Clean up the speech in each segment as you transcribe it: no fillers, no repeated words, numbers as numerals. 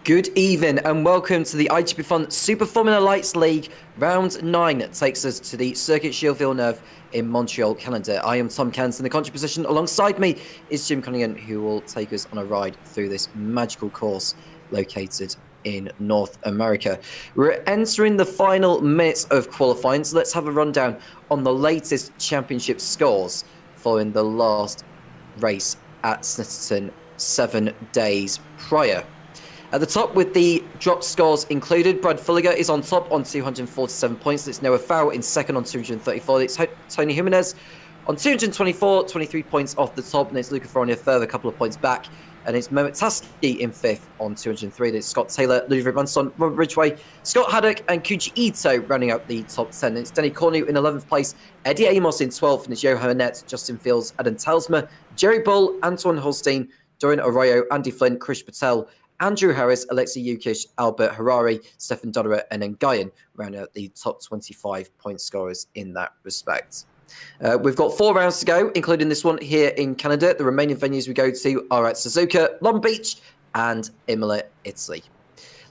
Good evening and welcome to the iGPFun Super Formula Lights League Round 9 that takes us to the Circuit Gilles Villeneuve in Montreal, Canada. I am Tom Cairns in the commentary position. Alongside me is Jim Cunningham, who will take us on a ride through this magical course located in North America. We're entering the final minutes of qualifying, so let's have a rundown on the latest championship scores following the last race at Snitterton 7 days prior. At the top, with the drop scores included, Brad Fulliger is on top on 247 points. It's Noah Farrell in second on 234. It's Tony Jimenez on 224, 23 points off the top. And it's Luca Ferroni a further couple of points back. And it's Mehmet Taski in fifth on 203. It's Scott Taylor, Ludwig Manson, Robert Ridgway, Scott Haddock, and Kuji Ito rounding out the top 10. And it's Denny Cornu in 11th place, Eddie Amos in 12th, and it's Johan Annette, Justin Fields, Adam Telsma, Jerry Bull, Antoine Holstein, Dorian Arroyo, Andy Flynn, Krish Patel, Andrew Harris, Alexei Yukish, Albert Harari, Stefan Dodderer, and Nguyen round out the top 25 point scorers in that respect. We've got 4 rounds to go, including this one here in Canada. The remaining venues we go to are at Suzuka, Long Beach, and Imola, Italy.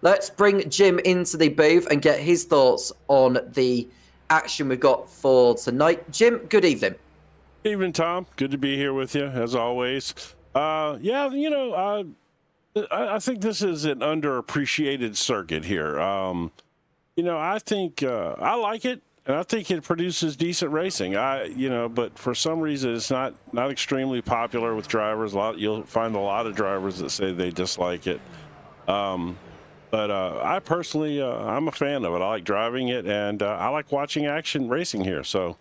Let's bring Jim into the booth and get his thoughts on the action we've got for tonight. Jim, good evening. Good evening, Tom. Good to be here with you, as always. I think this is an underappreciated circuit here. I think I like it, and I think it produces decent racing. But for some reason, it's not extremely popular with drivers. You'll find a lot of drivers that say they dislike it. But I personally, I'm a fan of it. I like driving it, and I like watching action racing here. So.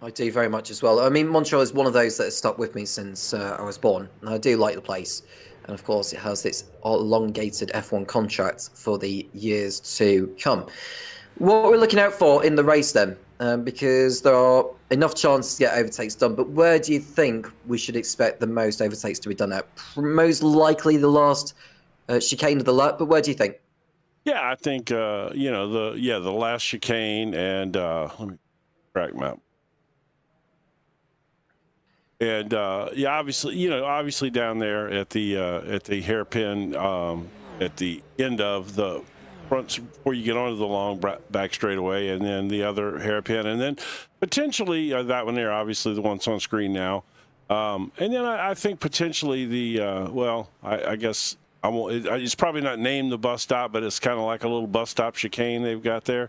I do very much as well. I mean, Montreal is one of those that has stuck with me since I was born. And I do like the place. And of course, it has this elongated F1 contract for the years to come. What we're looking out for in the race then, because there are enough chances to get overtakes done, but where do you think we should expect the most overtakes to be done at? Most likely the last chicane of the lap, but where do you think? Yeah, I think, the last chicane, and let me track map. And obviously down there at the hairpin at the end of the front before you get onto the long back straightaway, and then the other hairpin, and then potentially that one there, obviously the one's on screen now, and then I think potentially the I guess I won't. It's probably not named the bus stop, but it's kind of like a little bus stop chicane they've got there.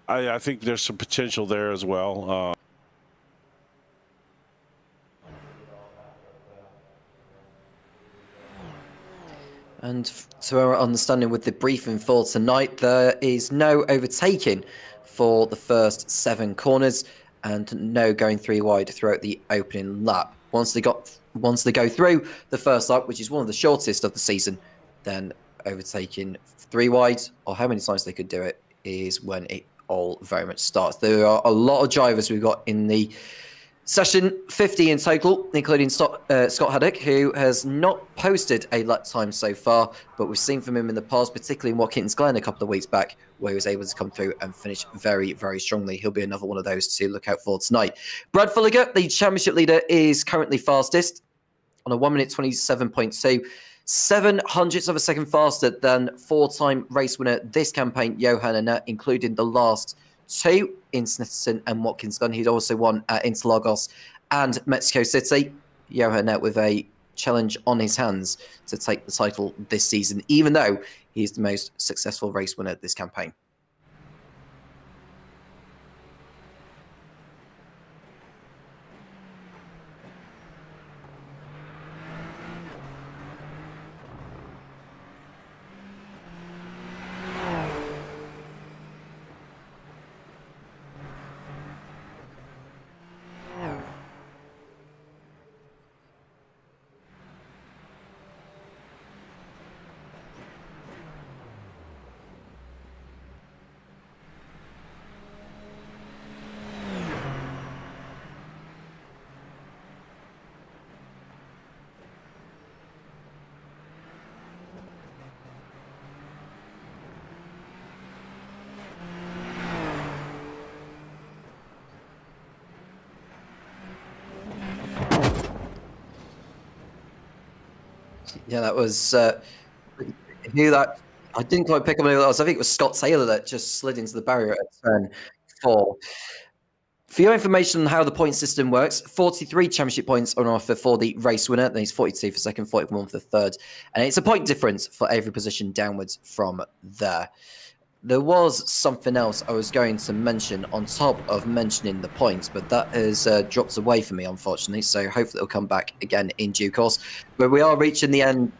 I think there's some potential there as well. And to our understanding with the briefing for tonight, there is no overtaking for the first 7 corners and no going 3 wide throughout the opening lap. Once they go through the first lap, which is one of the shortest of the season, then overtaking 3 wide, or how many times they could do it, is when it all very much starts. There are a lot of drivers we've got in the session, 50 in total, including Scott Haddock, who has not posted a lap time so far, but we've seen from him in the past, particularly in Watkins Glen a couple of weeks back, where he was able to come through and finish very, very strongly. He'll be another one of those to look out for tonight. Brad Fulliger, the championship leader, is currently fastest on a 1 minute 27.2. 700ths of a second faster than 4-time race winner this campaign, Johan Annett, including the last 2 in Snitterton and Watkins Glen. He'd also won at Interlagos and Mexico City. Johan Annett with a challenge on his hands to take the title this season, even though he's the most successful race winner this campaign. Yeah, that was who that. I didn't quite pick up who that was. I think it was Scott Taylor that just slid into the barrier at turn 4. For your information on how the point system works, 43 championship points are on offer for the race winner. Then he's 42 for second, 41 for the third. And it's a point difference for every position downwards from there. There was something else I was going to mention on top of mentioning the points, but that has dropped away from me, unfortunately. So hopefully it'll come back again in due course. But we are reaching the end.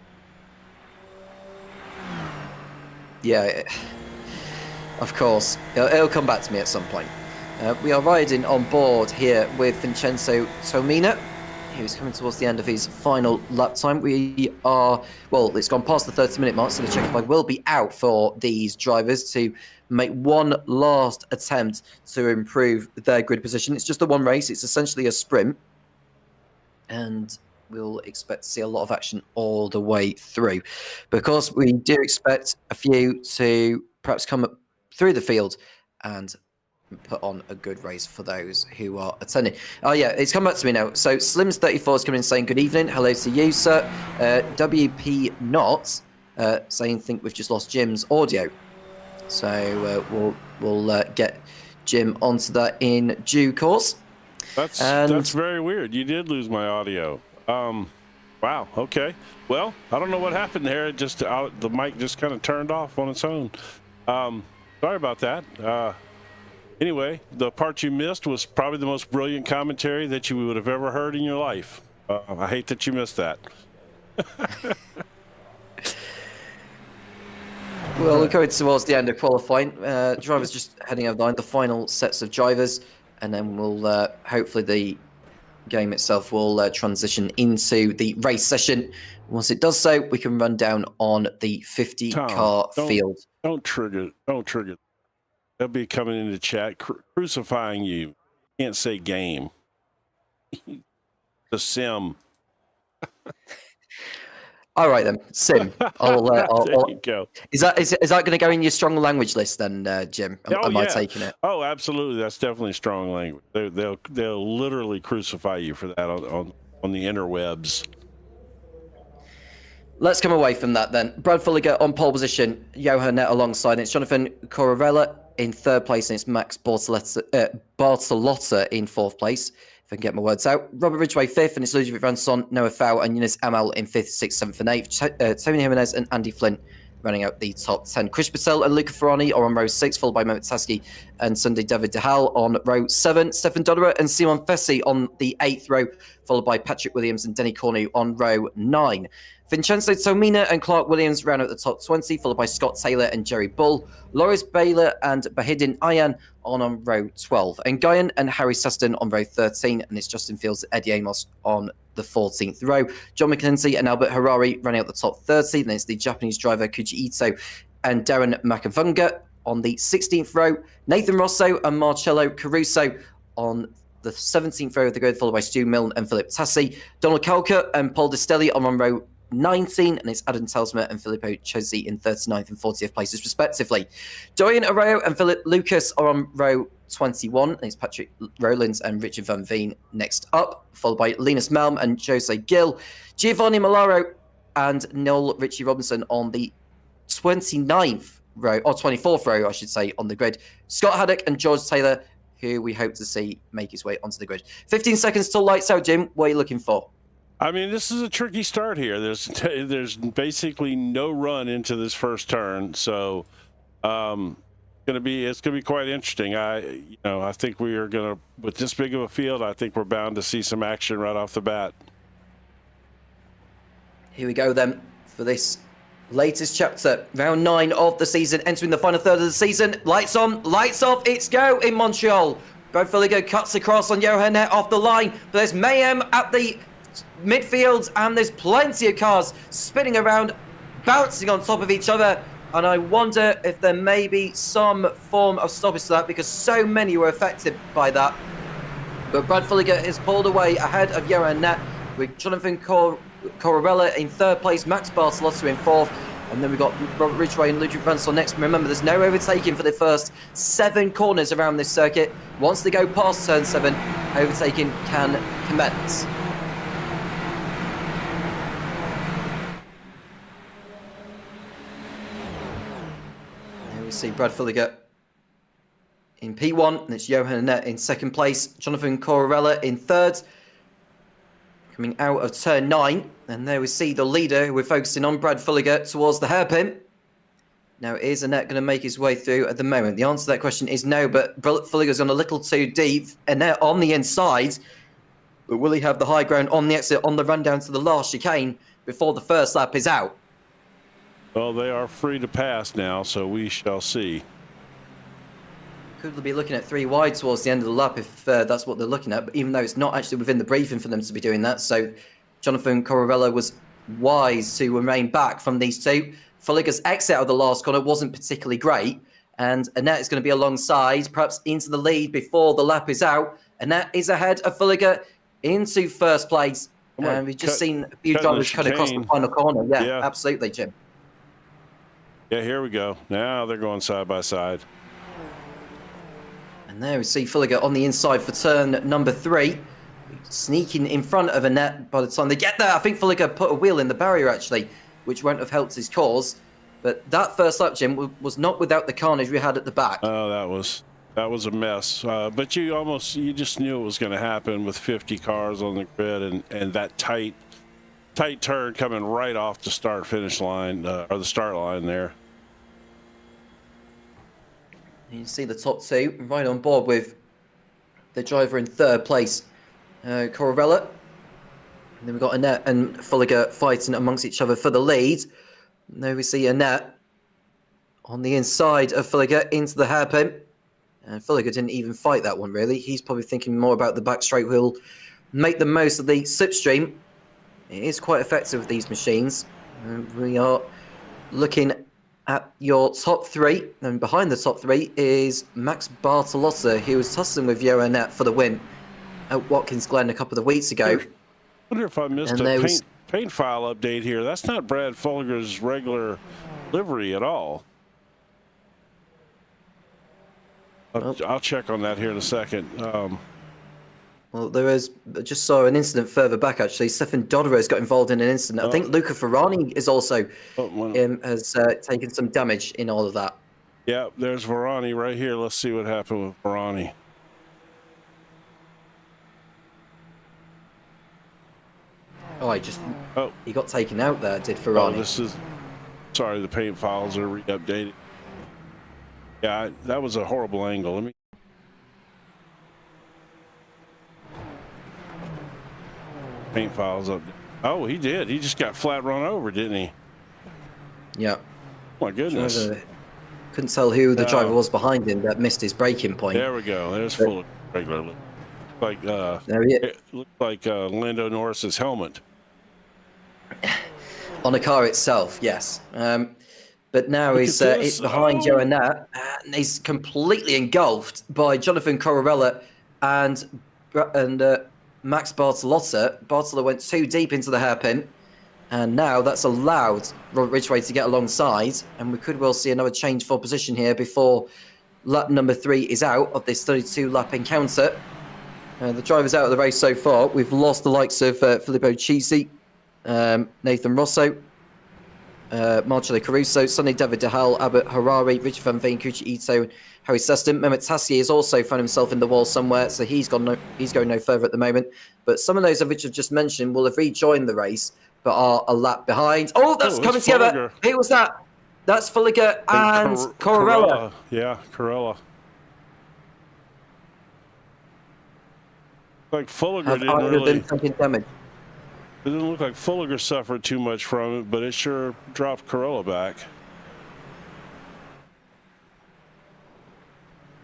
Yeah, of course. It'll come back to me at some point. We are riding on board here with Vincenzo Tomina, who's coming towards the end of his final lap time. We are, well, it's gone past the 30-minute mark, so the checkerflag will be out for these drivers to make one last attempt to improve their grid position. It's just the one race. It's essentially a sprint. And we'll expect to see a lot of action all the way through, because we do expect a few to perhaps come up through the field and put on a good race for those who are attending. Oh yeah, it's come back to me now. So Slims34 is coming in saying good evening. Hello to you, sir. WP Not saying think we've just lost Jim's audio. So we'll get Jim onto that in due course. That's very weird. You did lose my audio. Wow. Okay. Well, I don't know what happened there. It just the mic just kind of turned off on its own. Sorry about that. Anyway, the part you missed was probably the most brilliant commentary that you would have ever heard in your life. I hate that you missed that. Well, we're going towards the end of qualifying. Drivers just heading over the final sets of drivers, and then we'll hopefully the game itself will transition into the race session. Once it does so, we can run down on the 50-car field. Don't trigger. They'll be coming into chat, crucifying you. Can't say game. The sim. All right then, sim. There you go. Is that going to go in your strong language list then, Jim? Am I taking it? Oh, absolutely. That's definitely strong language. They'll literally crucify you for that on the interwebs. Let's come away from that then. Brad Fulliger on pole position, Johan Annett alongside. It's Jonathan Corarella in third place, and it's Max Bartolotta in fourth place, if I can get my words out. Robert Ridgway fifth, and it's Ludovic Ranson, Noah Fau, and Yunus Amal in fifth, sixth, seventh, and eighth. Tony Jimenez and Andy Flint running out the top 10. Chris Patel and Luca Ferrani are on row 6, followed by Mehmet Taski and Sunday David Dehal on row 7. Stefan Dodderer and Simon Fessi on the 8th row, followed by Patrick Williams and Denny Cornu on row 9. Vincenzo Tomina and Clark Williams round out the top 20, followed by Scott Taylor and Jerry Bull. Loris Baylor and Bahidin Ayan on row 12. And Guyan and Harry Seston on row 13. And it's Justin Fields and Eddie Amos on the 14th row. John McKenzie and Albert Harari running out the top 30. Then it's the Japanese driver Kuji Ito and Darren Makavunga on the 16th row. Nathan Rosso and Marcello Caruso on the 17th row of the grid, followed by Stu Milne and Philip Tassi. Donald Kalka and Paul Destelli on row 19, and it's Adam Telsmer and Filippo Chesi in 39th and 40th places, respectively. Dorian Arroyo and Philip Lucas are on row 21, and it's Patrick Rowlands and Richard Van Veen next up, followed by Linus Malm and Jose Gill. Giovanni Malaro and Noel Richie Robinson on the 29th row, or 24th row, I should say, on the grid. Scott Haddock and George Taylor, who we hope to see make his way onto the grid. 15 seconds till lights out, Jim. What are you looking for? I mean, this is a tricky start here. There's basically no run into this first turn, so it's gonna be quite interesting. I think we are gonna, with this big of a field, I think we're bound to see some action right off the bat. Here we go then for this latest chapter, round 9 of the season, entering the final third of the season. Lights on, lights off, it's go in Montreal. Brad Filliger cuts across on Johan Net off the line, but there's mayhem at the midfield, and there's plenty of cars spinning around, bouncing on top of each other, and I wonder if there may be some form of stoppage to that, because so many were affected by that. But Brad Filliger is pulled away ahead of Johan Net, with Jonathan Corarella in 3rd place, Max Bartolotto in 4th, and then we've got Robert Ridgway and Ludwig Bransel next. Remember, there's no overtaking for the first 7 corners around this circuit. Once they go past turn 7, overtaking can commence. See Brad Filliger in P1, and it's Johan Net in 2nd place, Jonathan Corarella in 3rd, coming out of turn 9, and there we see the leader who we're focusing on, Brad Filliger, towards the hairpin. Now, is Annette going to make his way through at the moment? The answer to that question is no, but Filliger's gone a little too deep, Annette on the inside, but will he have the high ground on the exit, on the run down to the last chicane before the first lap is out? Well, they are free to pass now, so we shall see. Could be looking at 3 wide towards the end of the lap if that's what they're looking at, but even though it's not actually within the briefing for them to be doing that, so Jonathan Corarella was wise to remain back from these two. Filliger's exit out of the last corner wasn't particularly great, and Annette is going to be alongside, perhaps into the lead before the lap is out. Annette is ahead of Filliger into 1st place, and we've just seen a few drivers cut across the final corner. Yeah, absolutely, Jim. Yeah, here we go. Now they're going side by side. And there we see Filliger on the inside for turn number 3. Sneaking in front of Annette by the time they get there. I think Filliger put a wheel in the barrier, actually, which won't have helped his cause. But that first lap, Jim, was not without the carnage we had at the back. Oh, that was a mess. But you just knew it was going to happen with 50 cars on the grid and that tight turn coming right off the start-finish line, or the start line there. You can see the top 2 right on board with the driver in 3rd place, Corarella. And then we've got Annette and Filliger fighting amongst each other for the lead. And there we see Annette on the inside of Filliger into the hairpin. And Filliger didn't even fight that one, really. He's probably thinking more about the back straight wheel, make the most of the slipstream. It is quite effective with these machines. We are looking at your top 3, and behind the top 3 is Max Bartolotta, who was tussling with Johan Net for the win at Watkins Glen a couple of weeks ago. I wonder if I missed a paint file update here. That's not Brad Filliger's regular livery at all. I'll check on that here in a second. Well, I just saw an incident further back, actually. Stefan Dodderer got involved in an incident. I think Luca Ferrani is also has taken some damage in all of that. Yeah, there's Ferrani right here. Let's see what happened with Ferrani. Oh, he got taken out there, did Ferrani. Sorry, the paint files are re-updated. Yeah, that was a horrible angle. Let me. Paint files up. Oh, he did. He just got flat run over, didn't he? Yeah. Oh my goodness. Couldn't tell who the driver was behind him that missed his braking point. There we go. There's full of regular. Like it looked like Lando Norris's helmet. On a car itself, yes. But now he's behind Johan Nat, and he's completely engulfed by Jonathan Corarella and Max Bartolotta. Bartolotta went too deep into the hairpin, and now that's allowed Robert Ridgway to get alongside, and we could well see another change for position here before lap number 3 is out of this 32-lap encounter. The drivers out of the race so far. We've lost the likes of Filippo Cisi, Nathan Rosso, Marcello Caruso, Sonny David DeHaal, Abbott Harari, Richard Van Veen, Kuchi Ito, and Harry Seston. Mehmet Tassier has also found himself in the wall somewhere, so he's going no further at the moment. But some of those of which I've just mentioned will have rejoined the race, but are a lap behind. Oh, that's coming together. Who was that? That's Fulliger and Corarella. Yeah, Corella. Like Fulliger didn't really. Damage. It didn't look like Fulliger suffered too much from it, but it sure dropped Corella back.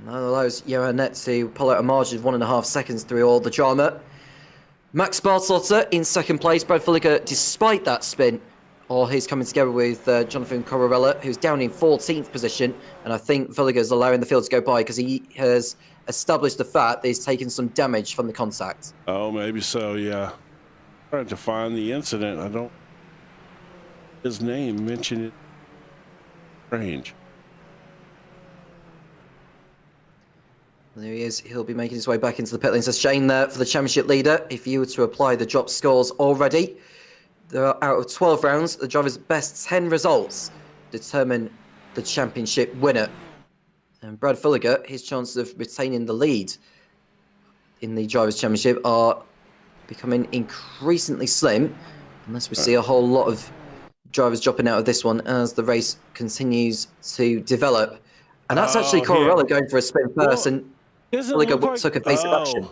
That allows Johan Nett to pull out a margin of 1.5 seconds through all the drama. Max Bartolotta in second place. Brad Fulliger, despite that spin, he's coming together with Jonathan Corarella, who's down in 14th position. And I think Fulliger's allowing the field to go by because he has established the fact that he's taken some damage from the contact. Oh, maybe so, yeah. Trying to find the incident. I don't. His name mentioned it. Strange. There he is. He'll be making his way back into the pit lane. So Shane there for the championship leader. If you were to apply the drop scores already, there are out of 12 rounds, the driver's best 10 results determine the championship winner. And Brad Fulliger, his chances of retaining the lead in the drivers' championship are becoming increasingly slim, unless we see a whole lot of drivers dropping out of this one as the race continues to develop. And that's actually Corarella going for a spin first, and Fulliger took a evasive action.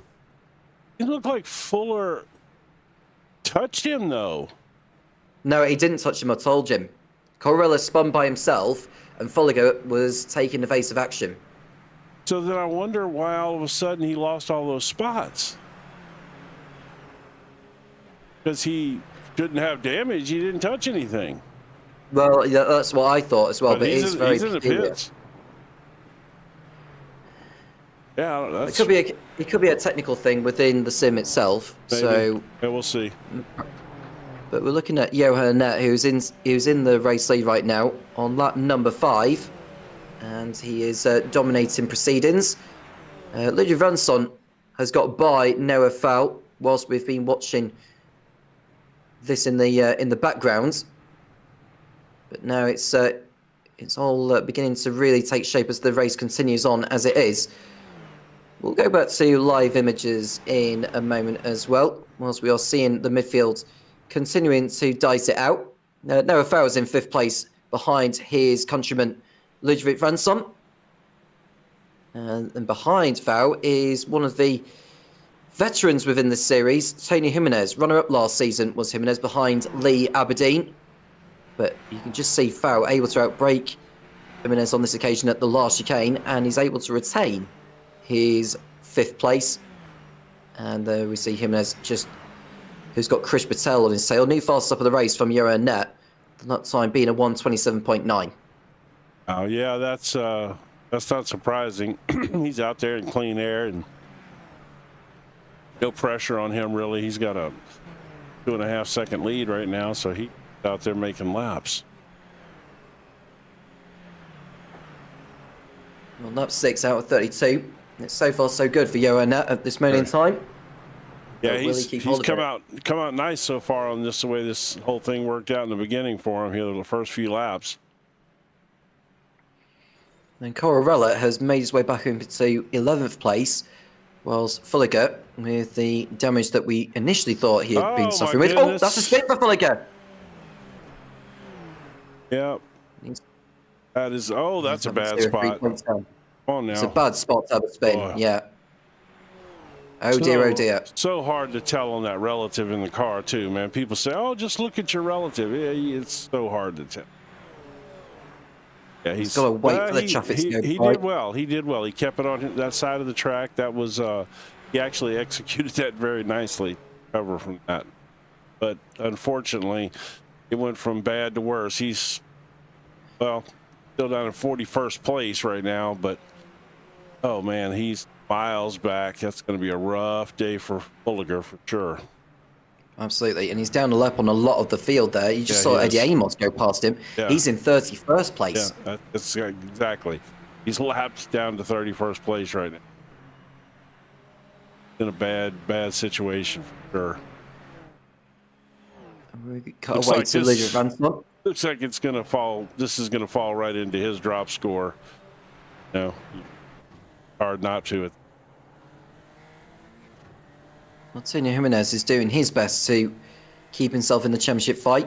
It looked like Fuller touched him, though. No, he didn't touch him at all, Jim. Corarella spun by himself, and Fulliger was taking evasive action. So then I wonder why all of a sudden he lost all those spots. Because he didn't have damage, he didn't touch anything. Well, yeah, that's what I thought as well, but he's very in the pits. Yeah, it could be a technical thing within the sim itself. Maybe. So yeah, we'll see. But we're looking at Johan Nett, who's in the race lead right now on lap number 5, and he is dominating proceedings. Ludwig Ransson has got by Noah Fowl whilst we've been watching this in the background. But now it's all beginning to really take shape as the race continues on as it is. We'll go back to live images in a moment as well, whilst we are seeing the midfield continuing to dice it out. Noah Farrell's in 5th place behind his countryman Ludwig Ransson. And behind Farrell is one of the veterans within this series, Tony Jimenez. Runner-up last season was Jimenez behind Lee Aberdeen. But you can just see Farrell able to outbrake Jimenez on this occasion at the last chicane, and he's able to retain his 5th place. And we see Jimenez who's got Chris Patel on his tail. New fastest up of the race from Johan Nett. That time being a 1:27.9. Oh yeah, that's not surprising. He's out there in clean air and no pressure on him really. He's got a 2.5 second lead right now, so he's out there making laps. Well, lap 6 out of 32. It's so far so good for Johan Nett at this moment in time. Yeah, he's come out nice so far on this, the way this whole thing worked out in the beginning for him here, the first few laps. And Corarella has made his way back into 11th place, whilst Fulliger, with the damage that we initially thought he had been suffering with. Oh, that's a spin for Fulliger. Yeah, That is, oh, that's a bad spot. Oh, It's a now. bad spot to have a spin. Oh. Yeah. Oh dear, oh dear. So hard to tell on that relative in the car too, man. People say, "Oh, just look at your relative." Yeah, it's so hard to tell. Yeah, he's got to wait for the traffic to go by. He did well. He did well. He kept it on that side of the track. That was he actually executed that very nicely. Cover from that, but unfortunately, it went from bad to worse. He's still down in 41st place right now, but oh man, he's miles back. That's going to be a rough day for Fulliger for sure. Absolutely, and he's down a lap on a lot of the field there. You just saw Eddie Amos go past him. Yeah. He's in 31st place. Yeah, that's exactly. He's lapped down to 31st place right now. In a bad situation for sure. Cut away to Lydia Vansmont. Looks like it's going to fall. This is going to fall right into his drop score. No, hard not to it. Antonio Jimenez is doing his best to keep himself in the championship fight.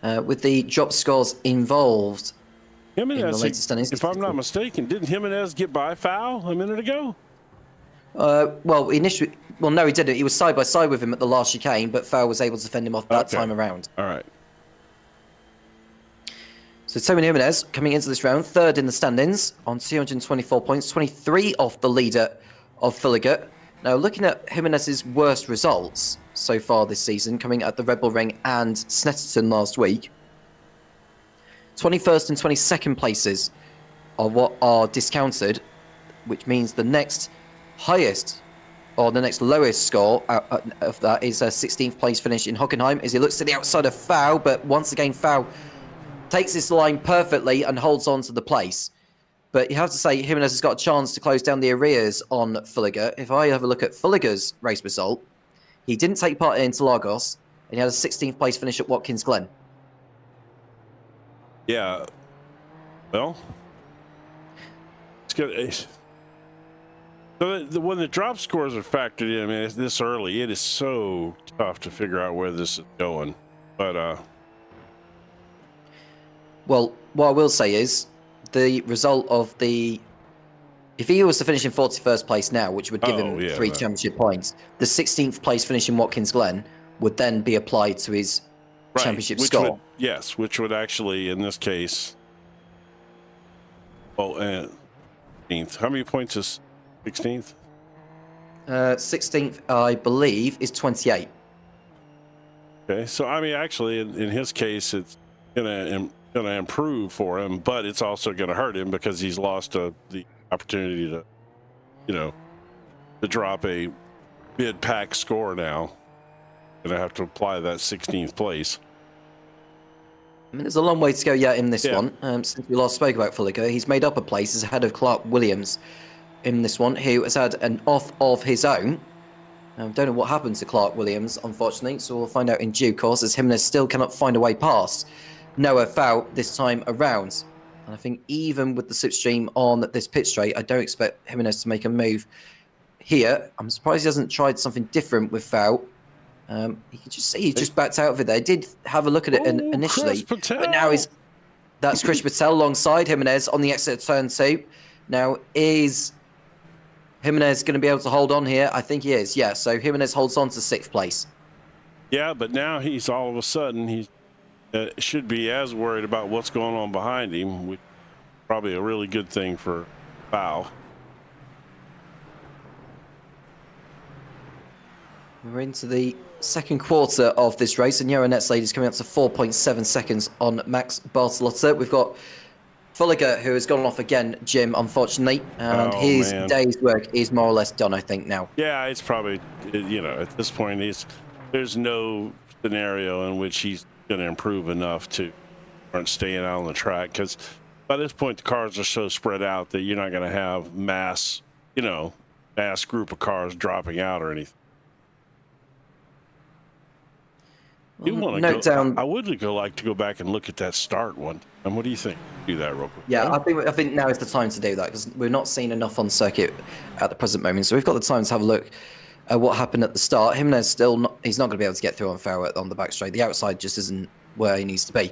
With the drop scores involved Jimenez, in the latest standings. If I'm not mistaken, didn't Jimenez get by foul a minute ago? No, he didn't. He was side by side with him at the last chicane, but Fowl was able to fend him off that time around. All right. So Tony Jimenez coming into this round, third in the standings on 224 points, 23 off the leader of Fulliger. Now, looking at Jimenez's worst results so far this season, coming at the Red Bull Ring and Snetterton last week, 21st and 22nd places are what are discounted, which means the next highest or the next lowest score of that is a 16th place finish in Hockenheim as he looks to the outside of Fowl, but once again Fowl takes this line perfectly and holds on to the place. But you have to say Jimenez has got a chance to close down the arrears on Fulliger. If I have a look at Fulliger's race result, he didn't take part in Interlagos, and he had a 16th place finish at Watkins Glen. Yeah. Well, it's good. So when the drop scores are factored in, I mean, this early, it is so tough to figure out where this is going. But well, what I will say is the result of if he was to finish in 41st place now, which would give him 3 championship points, the 16th place finish in Watkins Glen would then be applied to his championship score. Which would actually, in this case, how many points is 16th? 16th, I believe, is 28. Okay, so I mean, actually, in his case, it's gonna improve for him, but it's also gonna hurt him because he's lost the opportunity to drop a mid-pack score now. Gonna have to apply that 16th place. I mean, there's a long way to go yet in this one. Since we last spoke about Fulliger, he's made up a place as ahead of Clark Williams in this one, who has had an off of his own. Don't know what happened to Clark Williams, unfortunately, so we'll find out in due course, as Jimenez still cannot find a way past Noah Fowl this time around. And I think even with the slipstream on this pit straight, I don't expect Jimenez to make a move here. I'm surprised he hasn't tried something different with Fowl. You can just see he just backed out of it there. Did have a look at it initially, but now that's Chris Patel alongside Jimenez on the exit of turn 2. Now, is Jimenez going to be able to hold on here? I think he is, yeah. So Jimenez holds on to 6th place. Yeah, but now he's all of a sudden, he should be as worried about what's going on behind him, which is probably a really good thing for Fowl. We're into the second quarter of this race, and Johan Netslade is coming up to 4.7 seconds on Max Bartolotta. We've got Fulliger, who has gone off again, Jim, unfortunately, and his day's work is more or less done, I think, now. Yeah, it's probably, at this point, there's no scenario in which he's going to improve enough to staying out on the track, because by this point, the cars are so spread out that you're not going to have mass group of cars dropping out or anything. I would like to go back and look at that start one. And what do you think? Do that real quick. Yeah, I think now is the time to do that, because we're not seeing enough on circuit at the present moment. So we've got the time to have a look at what happened at the start. Jimenez he's not going to be able to get through on Farrell on the back straight. The outside just isn't where he needs to be.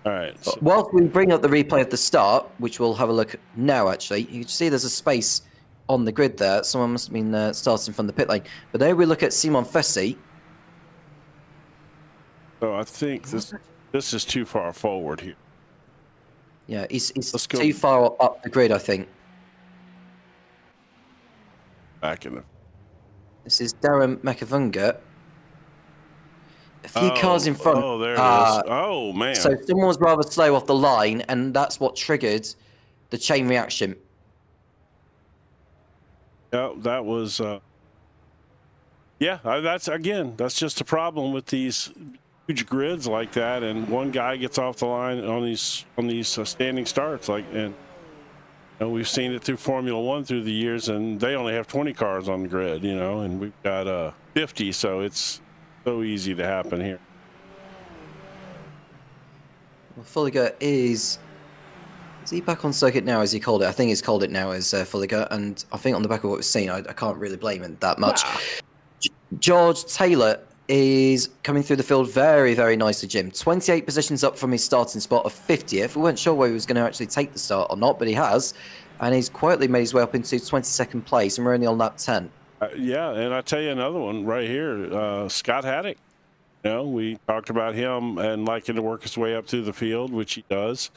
All right. So, Whilst we bring up the replay of the start, which we'll have a look now, actually, you can see there's a space on the grid there. Someone must have been starting from the pit lane. But there we look at Simon Fessy. so I think this is too far forward here. Yeah, he's too far up the grid, I think. Back in the. This is Darren McAvunga. A few cars in front. Oh, there it is. Oh, man. So someone was rather slow off the line, and that's what triggered the chain reaction. Yeah, that was. That's just a problem with these huge grids like that, and one guy gets off the line on these standing starts, and we've seen it through Formula One through the years, and they only have 20 cars on the grid, and we've got 50, so it's so easy to happen here. Well, Fulliger is he back on circuit now, as he called it? I think he's called it now as Fulliger, and I think on the back of what we've seen, I can't really blame him that much. George Taylor is coming through the field very, very nicely, Jim. 28 positions up from his starting spot of 50th. We weren't sure whether he was going to actually take the start or not, but he has. And he's quietly made his way up into 22nd place, and we're only on lap 10. Yeah, and I tell you another one right here, Scott Haddock. We talked about him and liking to work his way up through the field, which he does.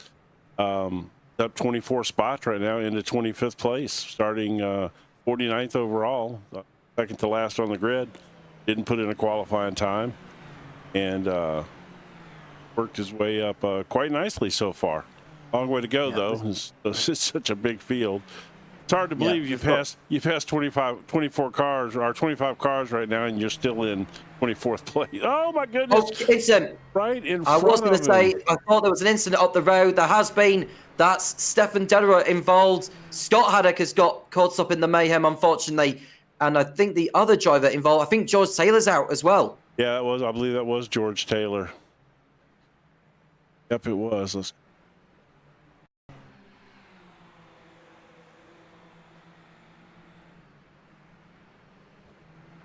Up 24 spots right now into 25th place, starting 49th overall, second to last on the grid. Didn't put in a qualifying time, and worked his way up quite nicely so far. Long way to go, though. It's such a big field. It's hard to believe you've passed 24 cars, or 25 cars right now, and you're still in 24th place. Oh my goodness! Oh, it's right in front of him. I was going to say, I thought there was an incident up the road. There has been. That's Stefan Dederer involved. Scott Haddock has got caught up in the mayhem, unfortunately. And I think the other driver involved, I think George Taylor's out as well. Yeah, it was. I believe that was George Taylor. Yep, it was.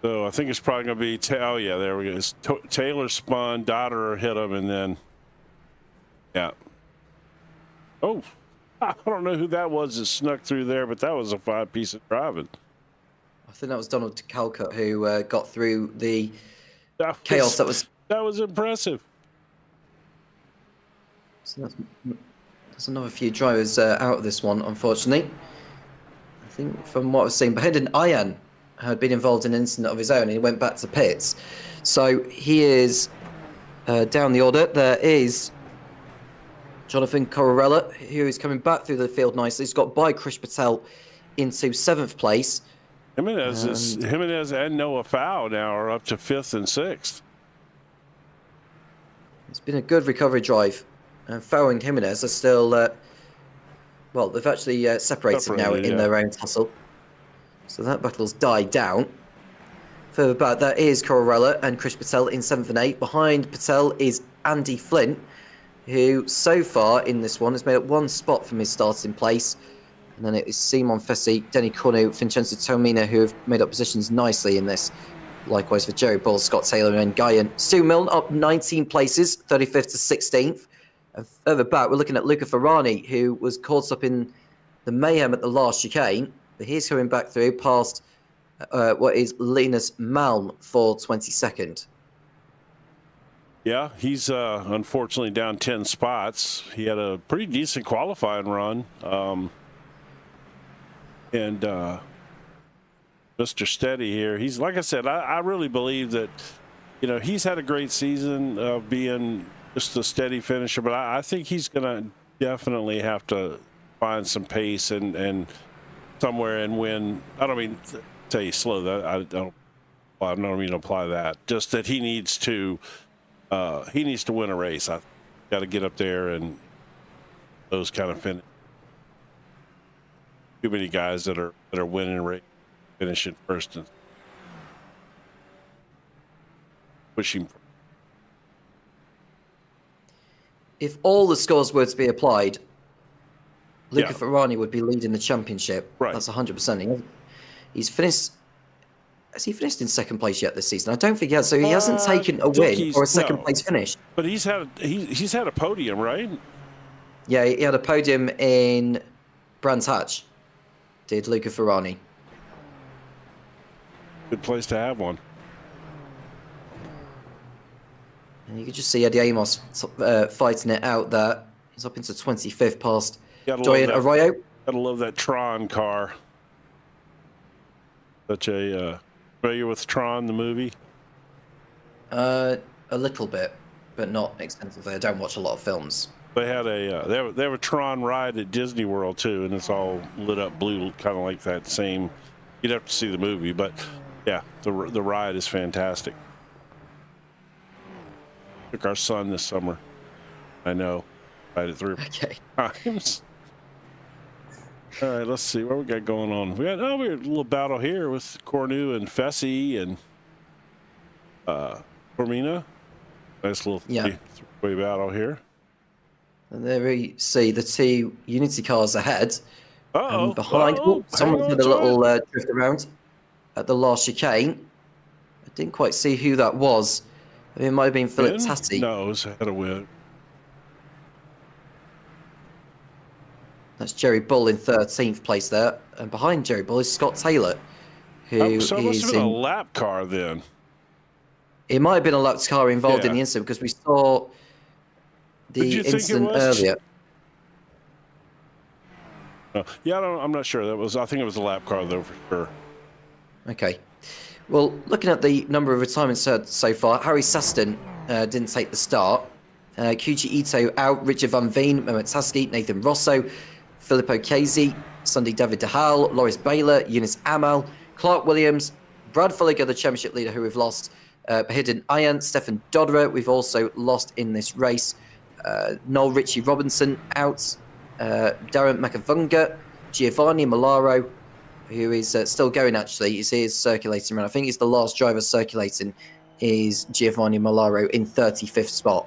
So I think it's probably going to be, oh yeah, there we go. It's Taylor spun, Dodderer hit him, and then, yeah. Oh, I don't know who that was that snuck through there, but that was a fine piece of driving. I think that was Donald Calcutt who got through the chaos. That was impressive. So that's another few drivers out of this one, unfortunately. I think from what I've seen, Brendan Ian had been involved in an incident of his own, and he went back to pits. So he is down the order. There is Jonathan Corarella, who is coming back through the field nicely. He's got by Chris Patel into 7th place. Jimenez and Noah Fowl now are up to 5th and 6th. It's been a good recovery drive. And Fowl and Jimenez are still, well, they've actually separated now in their own tussle. So that battle's died down. Further back, there is Corarella and Chris Patel in 7th and 8th. Behind Patel is Andy Flint, who so far in this one has made up one spot from his starting place. And then it is Simon Fessy, Denny Cornu, Vincenzo Tomina, who have made up positions nicely in this. Likewise for Jerry Bull, Scott Taylor and Guyan. Stu Milne up 19 places, 35th to 16th. And further back, we're looking at Luca Ferrani, who was caught up in the mayhem at the last chicane. But he's coming back through past what is Linus Malm for 22nd. Yeah, he's unfortunately down 10 spots. He had a pretty decent qualifying run. And Mr. Steady here, he's, like I said, I really believe that, he's had a great season of being just a steady finisher, but I think he's going to definitely have to find some pace and somewhere and win. I don't mean to tell you slow that. I don't mean to apply that. Just that he needs to win a race. I got to get up there and those kind of finish. Too many guys that are winning a race, finishing first and pushing. If all the scores were to be applied, Luca Ferrani would be leading the championship. Right. That's 100%. He's finished Has he finished in second place yet this season? I don't think he has. So he hasn't taken a win or a second place finish. But he's had a podium, right? Yeah, he had a podium in Brands Hatch. Did Luca Ferrari. Good place to have one. And you can just see Eddie Amos fighting it out there. He's up into 25th past Doyen Arroyo. Gotta love that Tron car. Such a familiar with Tron, the movie? A little bit, but not extensively. I don't watch a lot of films. They had they have a Tron ride at Disney World too, and it's all lit up blue, kind of like that same. You'd have to see the movie, but yeah, the ride is fantastic. Took our son this summer. I know, ride it 3 times. All right, let's see what we got going on. We had a little battle here with Cornu and Fessy and Cormina. Nice little three-way battle here. And there we see the two Unity cars ahead. Uh-oh. And behind, someone did a little drift around at the last chicane. I didn't quite see who that was. I mean, it might have been Philip Tassi. No, it was ahead of Win. That's Jerry Bull in 13th place there. And behind Jerry Bull is Scott Taylor, who so it must have been a lap car then. It might have been a lap car involved in the incident because we saw the incident earlier. Yeah, I'm not sure. I think it was a lap car though for sure. Okay. Well, looking at the number of retirements so far, Harry Saston didn't take the start. Kuchi Ito out, Richard Van Veen, Mehmet Taski, Nathan Rosso, Filippo Casey, Sunday David DeHaal, Loris Baylor, Eunice Amal, Clark Williams, Brad Fulliger, the championship leader who we've lost, Bahidin Ayan, Stefan Dodra, we've also lost in this race, Noel Ritchie Robinson out, Darren Makavunga, Giovanni Malaro, who is still going actually. He is circulating around. I think he's the last driver circulating is Giovanni Malaro in 35th spot.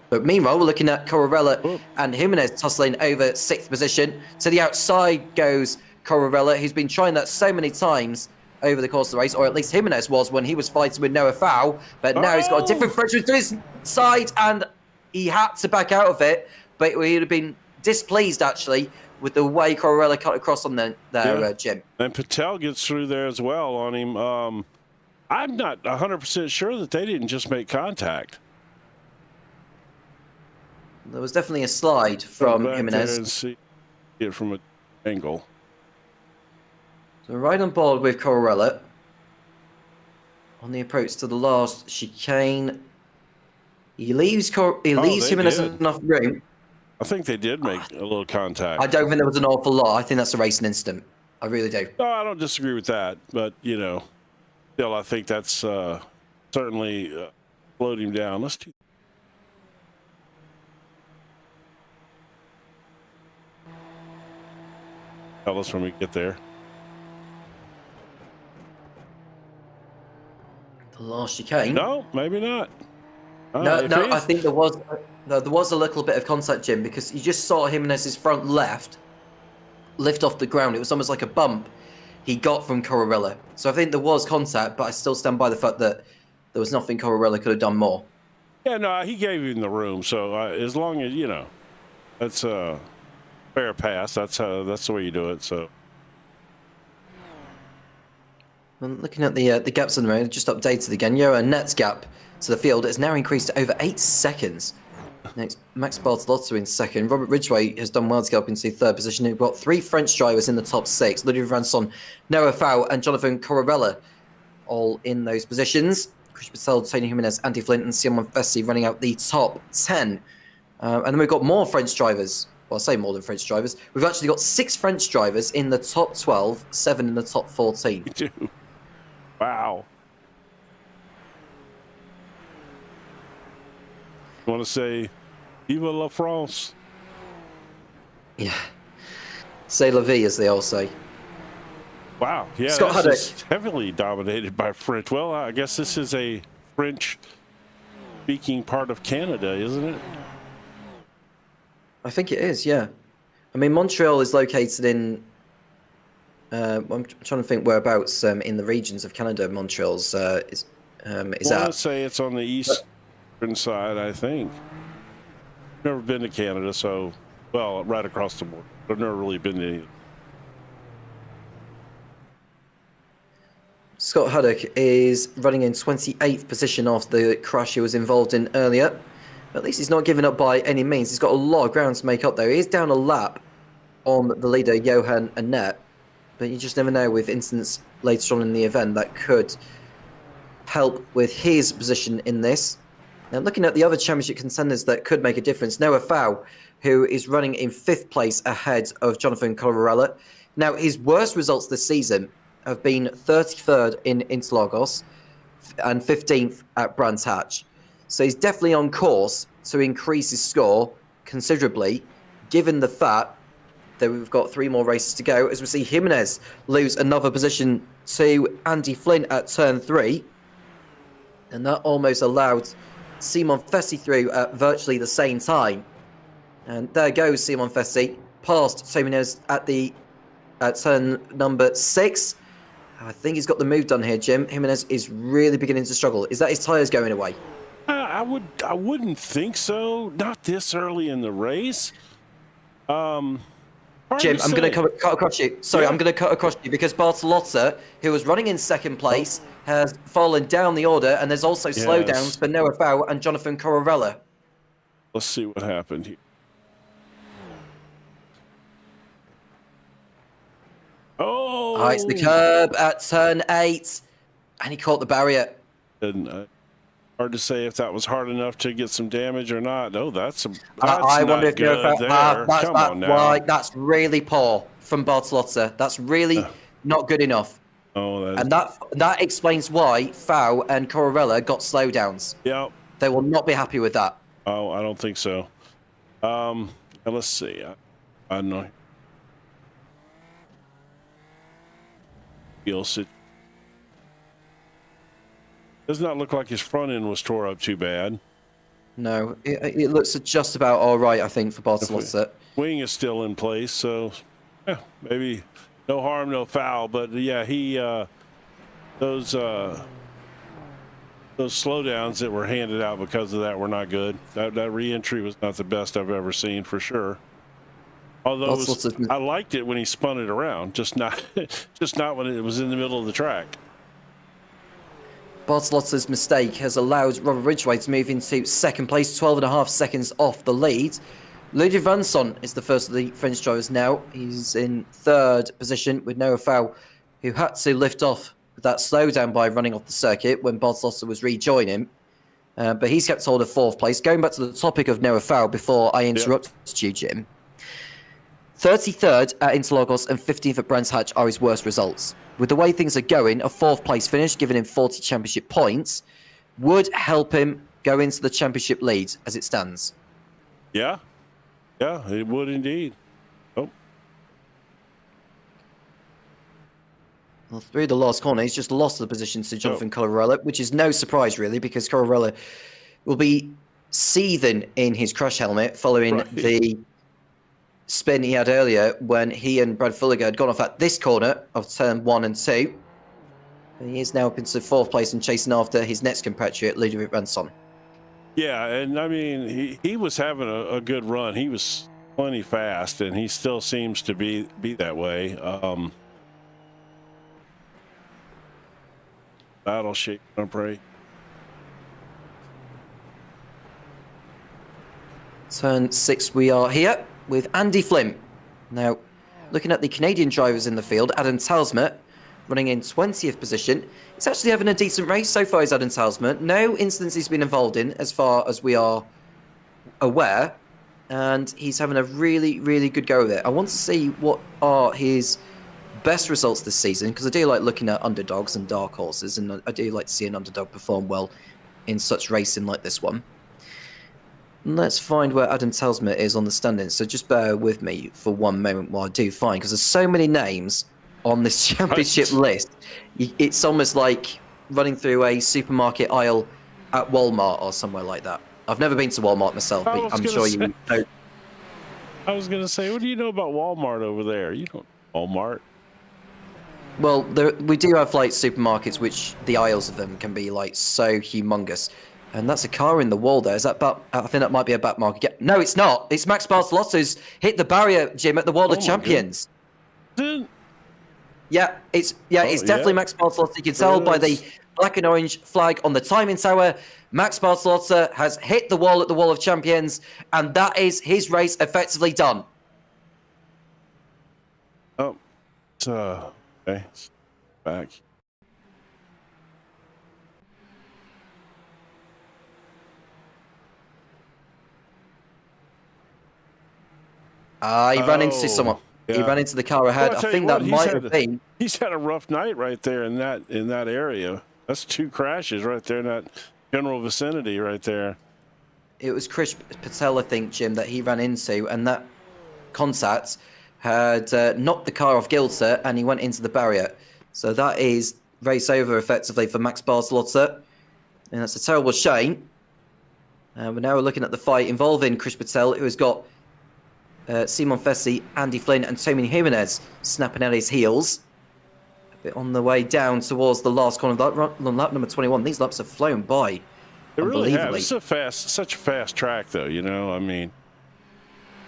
But meanwhile, we're looking at Corarella and Jimenez tussling over 6th position. To the outside goes Corarella, who's been trying that so many times over the course of the race, or at least Jimenez was when he was fighting with Noah Fowl. But now he's got a different Frenchman to his side, and he had to back out of it. But he would have been displeased, actually, with the way Corarella cut across on there, Jim. And Patel gets through there as well on him. I'm not 100% sure that they didn't just make contact. There was definitely a slide from Jimenez. And see it from an angle. So right on board with Corarella. On the approach to the last chicane. He leaves Jimenez enough room. I think they did make a little contact. I don't think there was an awful lot. I think that's a racing incident. I really do. No, I don't disagree with that. But, still, I think that's certainly slowed him down. Let's do. Tell us when we get there. The last chicane? No, maybe not. No, I think there was a little bit of contact, Jim, because you just saw Jimenez's front left lift off the ground. It was almost like a bump he got from Corarella. So I think there was contact, but I still stand by the fact that there was nothing Corarella could have done more. Yeah, no, he gave him the room. So as long as, that's a fair pass. That's the way you do it. So. Well, looking at the gaps on the road, just updated again. Euro Net's gap to the field is now increased to over 8 seconds. Next, Max Bartolotto in second. Robert Ridgway has done well to get up into third position. We've got 3 French drivers in the top 6. Ludwig Ranson, Noah Fowl, and Jonathan Corarella all in those positions. Chris Patel, Tony Jimenez, Andy Flint, and Simon Fessy running out the top 10. And then we've got more French drivers. Well, I say more than French drivers. We've actually got 6 French drivers in the top 12, 7 in the top 14. We do. Wow. I want to say, Vive la France. Yeah. C'est la vie, as they all say. Wow. Yeah, Scott this is heavily dominated by French. Well, I guess this is a French-speaking part of Canada, isn't it? I think it is, yeah. I mean, Montreal is located in I'm trying to think whereabouts in the regions of Canada Montreal's is I want at. to say it's on the eastern side, I think. Never been to Canada, so, well, right across the border. I've never really been to any. Scott Haddock is running in 28th position after the crash he was involved in earlier. At least he's not giving up by any means. He's got a lot of ground to make up there. He is down a lap on the leader, Johan Annette. But you just never know with incidents later on in the event that could help with his position in this. Now, looking at the other championship contenders that could make a difference, Noah Fau, who is running in 5th place ahead of Jonathan Collarella. Now, his worst results this season have been 33rd in Interlagos and 15th at Brands Hatch. So he's definitely on course to increase his score considerably, given the fact that we've got 3 more races to go, as we see Jimenez lose another position to Andy Flynn at turn 3. And that almost allowed Simon Fessi through at virtually the same time. And there goes Simon Fessi, past Jimenez at turn number 6. I think he's got the move done here, Jim. Jimenez is really beginning to struggle. Is that his tyres going away? I wouldn't think so. Not this early in the race. Jim, I'm going to cut across you. Sorry, yeah. I'm going to cut across you because Bartolotta, who was running in 2nd place, has fallen down the order, and there's also slowdowns for Noah Fau and Jonathan Corarella. Let's see what happened here. Oh! It's the curb at turn 8, and he caught the barrier. And hard to say if that was hard enough to get some damage or not. No, that's I wonder if Noah Fau. Come on now. Why, that's really poor from Bartolotta. That's really not good enough. Oh, and that explains why Fau and Corarella got slowdowns. Yeah. They will not be happy with that. Oh, I don't think so. Let's see. I don't know. Does not look like his front end was tore up too bad. No, it looks just about all right, I think, for Bartolotta. Wing is still in place, so maybe no harm, no foul. But yeah, those slowdowns that were handed out because of that were not good. That re-entry was not the best I've ever seen, for sure. Although I liked it when he spun it around, just not when it was in the middle of the track. Bartolotta's mistake has allowed Robert Ridgway to move into 2nd place, 12.5 seconds off the lead. Ludwig Vanson is the first of the French drivers now. He's in 3rd position with Noah Fau, who had to lift off with that slowdown by running off the circuit when Bartolotta was rejoining him. But he's kept hold of 4th place. Going back to the topic of Noah Fau before I interrupted you, Jim. 33rd at Interlagos and 15th at Brands Hatch are his worst results. With the way things are going, a 4th place finish, giving him 40 championship points, would help him go into the championship lead as it stands. Yeah, it would indeed. Oh. Well, through the last corner, he's just lost the position to Jonathan Collarella, which is no surprise, really, because Collarella will be seething in his crash helmet following the spin he had earlier when he and Brad Fulliger had gone off at this corner of turn 1 and 2. And he is now up into 4th place and chasing after his next compatriot, Ludovic Ranson. Yeah, and I mean, he was having a good run. He was plenty fast, and he still seems to be that way. Battle shape, I pray. Turn 6 we are here with Andy Flynn. Now, looking at the Canadian drivers in the field, Adam Talsma running in 20th position. He's actually having a decent race so far, is Adam Talsma. No incidents he's been involved in, as far as we are aware. And he's having a really, really good go of it. I want to see what are his best results this season, because I do like looking at underdogs and dark horses, and I do like to see an underdog perform well in such racing like this one. Let's find where Adam Talsma is on the standings. So just bear with me for one moment while I do find, because there's so many names on this championship list. It's almost like running through a supermarket aisle at Walmart or somewhere like that. I've never been to Walmart myself, but I'm sure you know. I was going to say, what do you know about Walmart over there? You don't know Walmart. Well, we do have like supermarkets, which the aisles of them can be like so humongous. And that's a car in the wall there. Is that I think that might be a back market. No, it's not. It's Max Barcelotto's hit the barrier, Jim, at the World of Champions. Yeah, it's definitely Max Barcelotto. You can tell by the black and orange flag on the timing tower. Max Barcelotto has hit the wall at the Wall of Champions, and that is his race effectively done. Oh, okay, back. He ran into someone. Yeah. He ran into the car ahead. I think that might have been. He's had a rough night right there in that area. That's 2 crashes right there in that general vicinity right there. It was Chris Patel, I think, Jim, that he ran into, and that contact had knocked the car off Gilter, and he went into the barrier. So that is race over effectively for Max Barcelotto, and that's a terrible shame. We're now looking at the fight involving Chris Patel, who has got Simon Fessi, Andy Flynn, and Tommy Jimenez snapping at his heels. A bit on the way down towards the last corner on lap number 21. These laps have flown by. They really have. It's such a fast track, though. You know, I mean,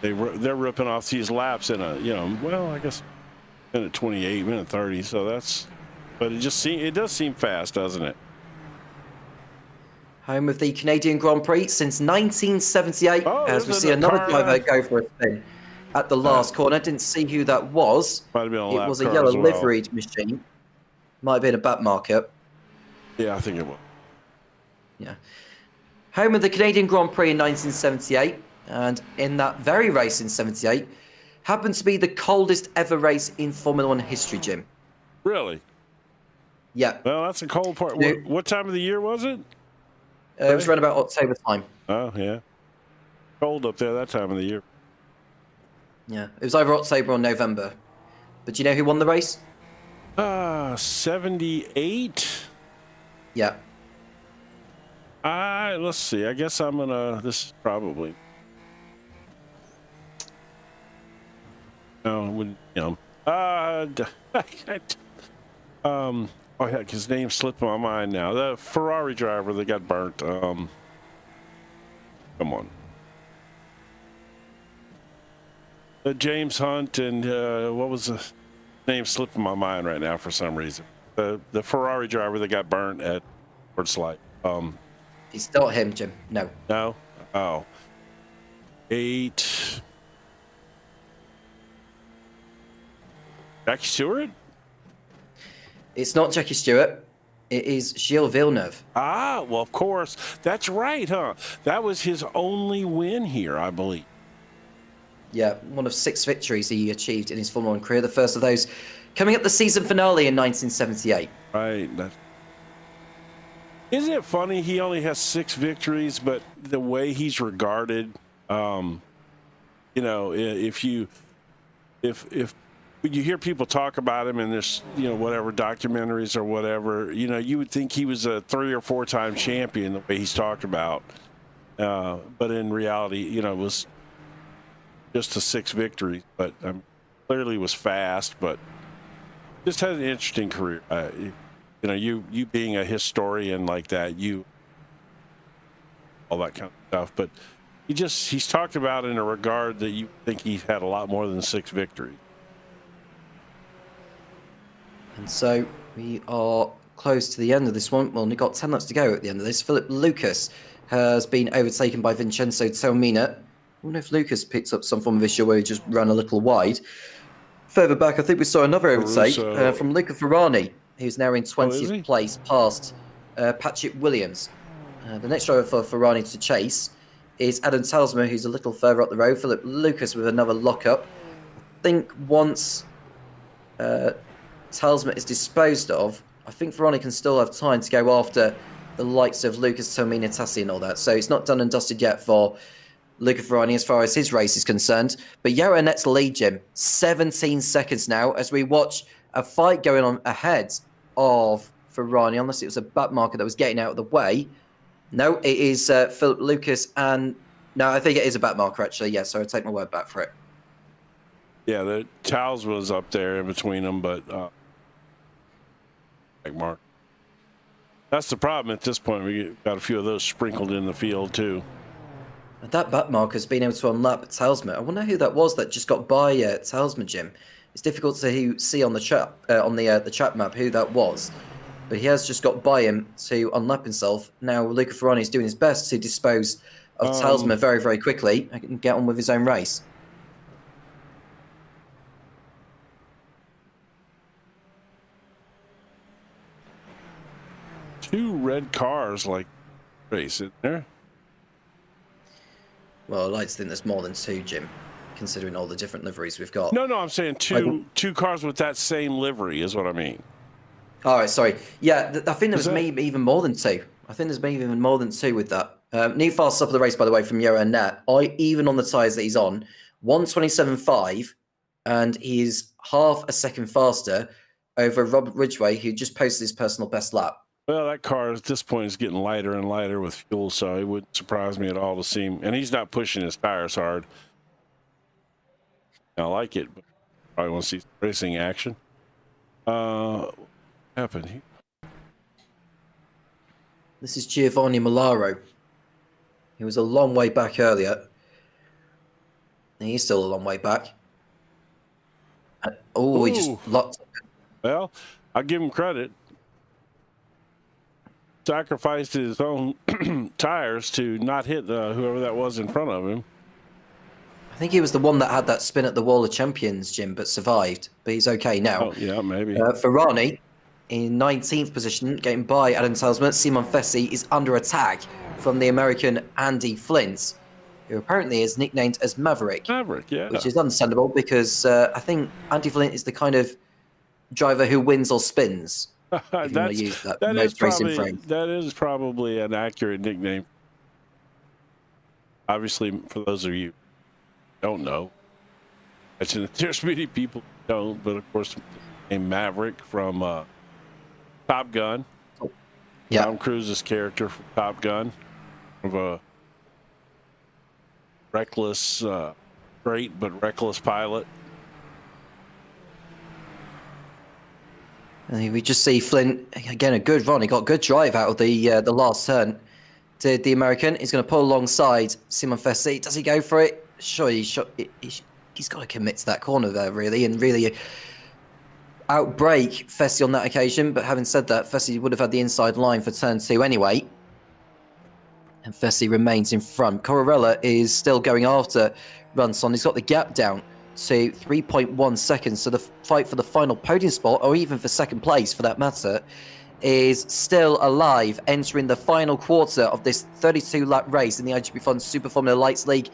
they're ripping off these laps in a I guess minute 28, minute 30. So but it does seem fast, doesn't it? Home of the Canadian Grand Prix since 1978, as we see another driver go for a spin at the last corner. Didn't see who that was. Might have been it was a yellow liveried machine. Might have been a back marker. Yeah, I think it was. Yeah. Home of the Canadian Grand Prix in 1978, and in that very race in 78, happened to be the coldest ever race in Formula One history, Jim. Really? Yeah. Well, that's a cold part. What time of the year was it? It was around about October time. Oh, yeah. Cold up there that time of the year. Yeah, it was either October or November. But do you know who won the race? 78? Yeah. Let's see. I guess I'm gonna. This is probably. No, oh yeah, his name slipped my mind now. The Ferrari driver that got burnt. Come on. James Hunt and what was the name slipping my mind right now for some reason? The Ferrari driver that got burnt at Light. It's not him, Jim. No. No? Oh. 8. Jackie Stewart? It's not Jackie Stewart. It is Gilles Villeneuve. Ah, well, of course. That's right, huh? That was his only win here, I believe. Yeah, one of 6 victories he achieved in his Formula 1 career. The first of those coming up the season finale in 1978. Right. Isn't it funny? He only has 6 victories, but the way he's regarded, if you hear people talk about him and there's, whatever documentaries or whatever, you would think he was a 3 or 4 time champion the way he's talked about. But in reality, it was just a 6 victories, but clearly was fast, but just had an interesting career. You being a historian like that, all that kind of stuff, but he's talked about in a regard that you think he's had a lot more than 6 victories. And so we are close to the end of this one. Well, we've got 10 laps to go at the end of this. Philip Lucas has been overtaken by Vincenzo Telmina. I wonder if Lucas picked up some form of issue where he just ran a little wide. Further back, I think we saw another overtake from Luca Ferrari, who's now in 20th place past Patrick Williams. The next driver for Ferrari to chase is Adam Talsma, who's a little further up the road. Philip Lucas with another lockup. I think once Talsma is disposed of, I think Ferrari can still have time to go after the likes of Lucas, Tomina, Tassi and all that. So it's not done and dusted yet for Luca Ferrari as far as his race is concerned. But Yarrow Net's lead, Jim, 17 seconds now as we watch a fight going on ahead of Ferrari, unless it was a back marker that was getting out of the way. No, it is Philip Lucas and... No, I think it is a back marker, actually. Yeah, so I take my word back for it. Yeah, the Towles was up there in between them, but mark. That's the problem at this point. We got a few of those sprinkled in the field too. That back marker's been able to unlap Talisman. I wonder who that was that just got by Talisman, Jim. It's difficult to see on the chat the chat map who that was, but he has just got by him to unlap himself. Now Luca Ferrani is doing his best to dispose of Talisman very, very quickly and get on with his own race. Two red cars like race in there. Well, I'd like to think there's more than two, Jim, considering all the different liveries we've got. No, I'm saying two cars with that same livery is what I mean. All right, sorry. Yeah, I think there was maybe even more than two. I think there's maybe even more than two with that. New fast stop of the race, by the way, from Johan Net. Even on the tyres that he's on, 1:27.5, and he's half a second faster over Robert Ridgway, who just posted his personal best lap. Well, that car at this point is getting lighter and lighter with fuel, so it wouldn't surprise me at all to see him. And he's not pushing his tires hard. I like it, but probably want to see racing action. What happened here? This is Giovanni Malaro. He was a long way back earlier. And he's still a long way back. He just locked. Well, I'll give him credit. Sacrificed his own tires to not hit whoever that was in front of him. I think he was the one that had that spin at the Wall of Champions, Jim, but survived. But he's okay now. Oh, yeah, maybe. Ferrani in 19th position, getting by Adam Talisman. Simon Fessi is under attack from the American Andy Flint, who apparently is nicknamed as Maverick. Maverick, yeah. Which is understandable because I think Andy Flint is the kind of driver who wins or spins. That is probably an accurate nickname. Obviously, for those of you who don't know, there's many people who don't, but of course, named Maverick from Top Gun. Yeah. Tom Cruise's character from Top Gun, of a reckless, great but reckless pilot. And we just see Flint again, a good run. He got good drive out of the last turn. Did the American? He's going to pull alongside Simon Fessi. Does he go for it? Sure, he's got to commit to that corner there, really, and really outbrake Fessi on that occasion. But having said that, Fessi would have had the inside line for turn 2 anyway. And Fessi remains in front. Corarella is still going after Runson. He's got the gap down to 3.1 seconds. So the fight for the final podium spot, or even for second place for that matter, is still alive, entering the final quarter of this 32-lap race in the iGPFun Super Formula Lights League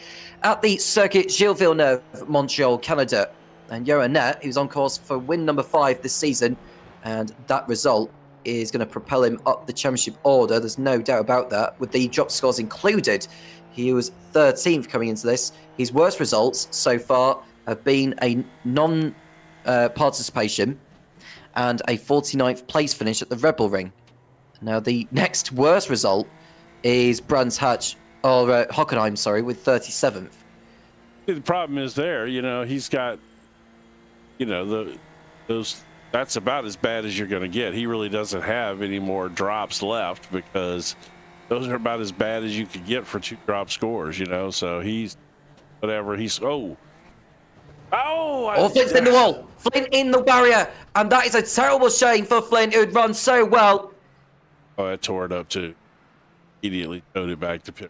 at the Circuit Gilles Villeneuve, Montreal, Canada. And Johan Net, who's on course for win number 5 this season, and that result is going to propel him up the championship order. There's no doubt about that, with the drop scores included. He was 13th coming into this. His worst results so far have been a non-participation and a 49th place finish at the Rebel Ring. Now, the next worst result is Brands Hatch, or Hockenheim, sorry, with 37th. The problem is there, he's got, that's about as bad as you're going to get. He really doesn't have any more drops left because those are about as bad as you could get for 2 drop scores, so he's, whatever, Flint's in the wall. Flint in the barrier. And that is a terrible shame for Flint, who'd run so well. Oh, I tore it up too. Immediately towed it back to pit.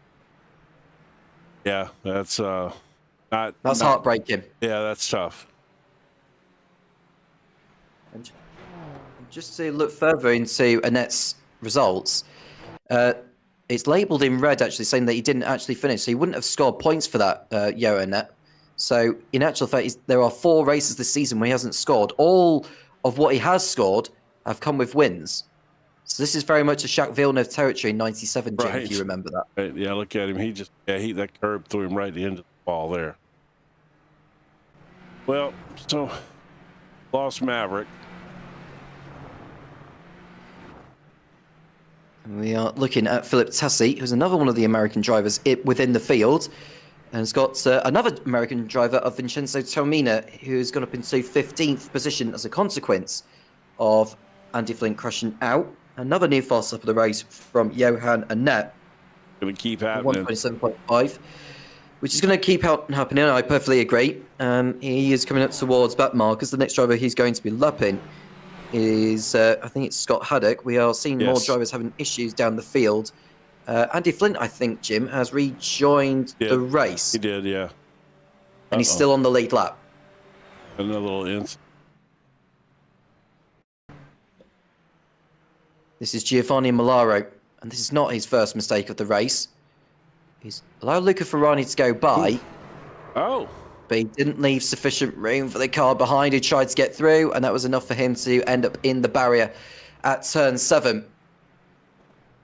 Yeah, that's That's heartbreaking. Yeah, that's tough. And just to look further into Annette's results, it's labelled in red, actually, saying that he didn't actually finish. So he wouldn't have scored points for that, Annette. So, in actual fact, there are 4 races this season where he hasn't scored. All of what he has scored have come with wins. So this is very much a Jacques Villeneuve territory in 97, Jim, if you remember that. Right. Yeah, look at him. That curb threw him right at the end of the ball there. Well, so, lost Maverick. And we are looking at Philip Tassi, who's another one of the American drivers within the field. And it's got another American driver of Vincenzo Tomina, who's gone up into 15th position as a consequence of Andy Flint crashing out. Another new fast up of the race from Johan Annette. Going to keep happening. 127.5, which is going to keep happening. I perfectly agree. He is coming up towards back markers. The next driver he's going to be lapping is, I think it's Scott Haddock. We are seeing more drivers having issues down the field. Andy Flint, I think, Jim, has rejoined the race. He did, yeah. And he's still on the lead lap. Another little inch. This is Giovanni Malaro, and this is not his first mistake of the race. He's allowed Luca Ferrari to go by. Oh. But he didn't leave sufficient room for the car behind who tried to get through, and that was enough for him to end up in the barrier at turn 7.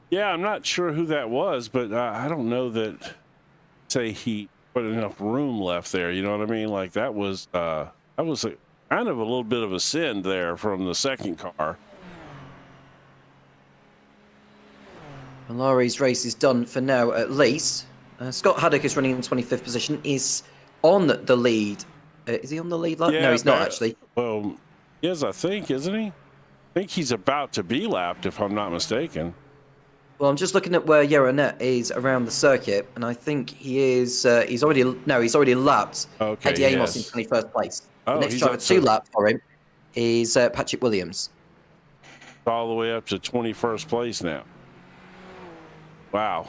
Yeah, I'm not sure who that was, but I don't know that, say, he put enough room left there. You know what I mean? Like, that was kind of a little bit of a sin there from the second car. Malari's race is done for now, at least. Scott Haddock is running in 25th position, is on the lead. Is he on the lead lap? Yeah, no, he's not, actually. Well, yes, I think, isn't he? I think he's about to be lapped, if I'm not mistaken. Well, I'm just looking at where Yeronet is around the circuit, and I think he is. He's already lapped Eddie Amos in 21st place. Oh, the next driver to lap for him is Patrick Williams. All the way up to 21st place now. Wow.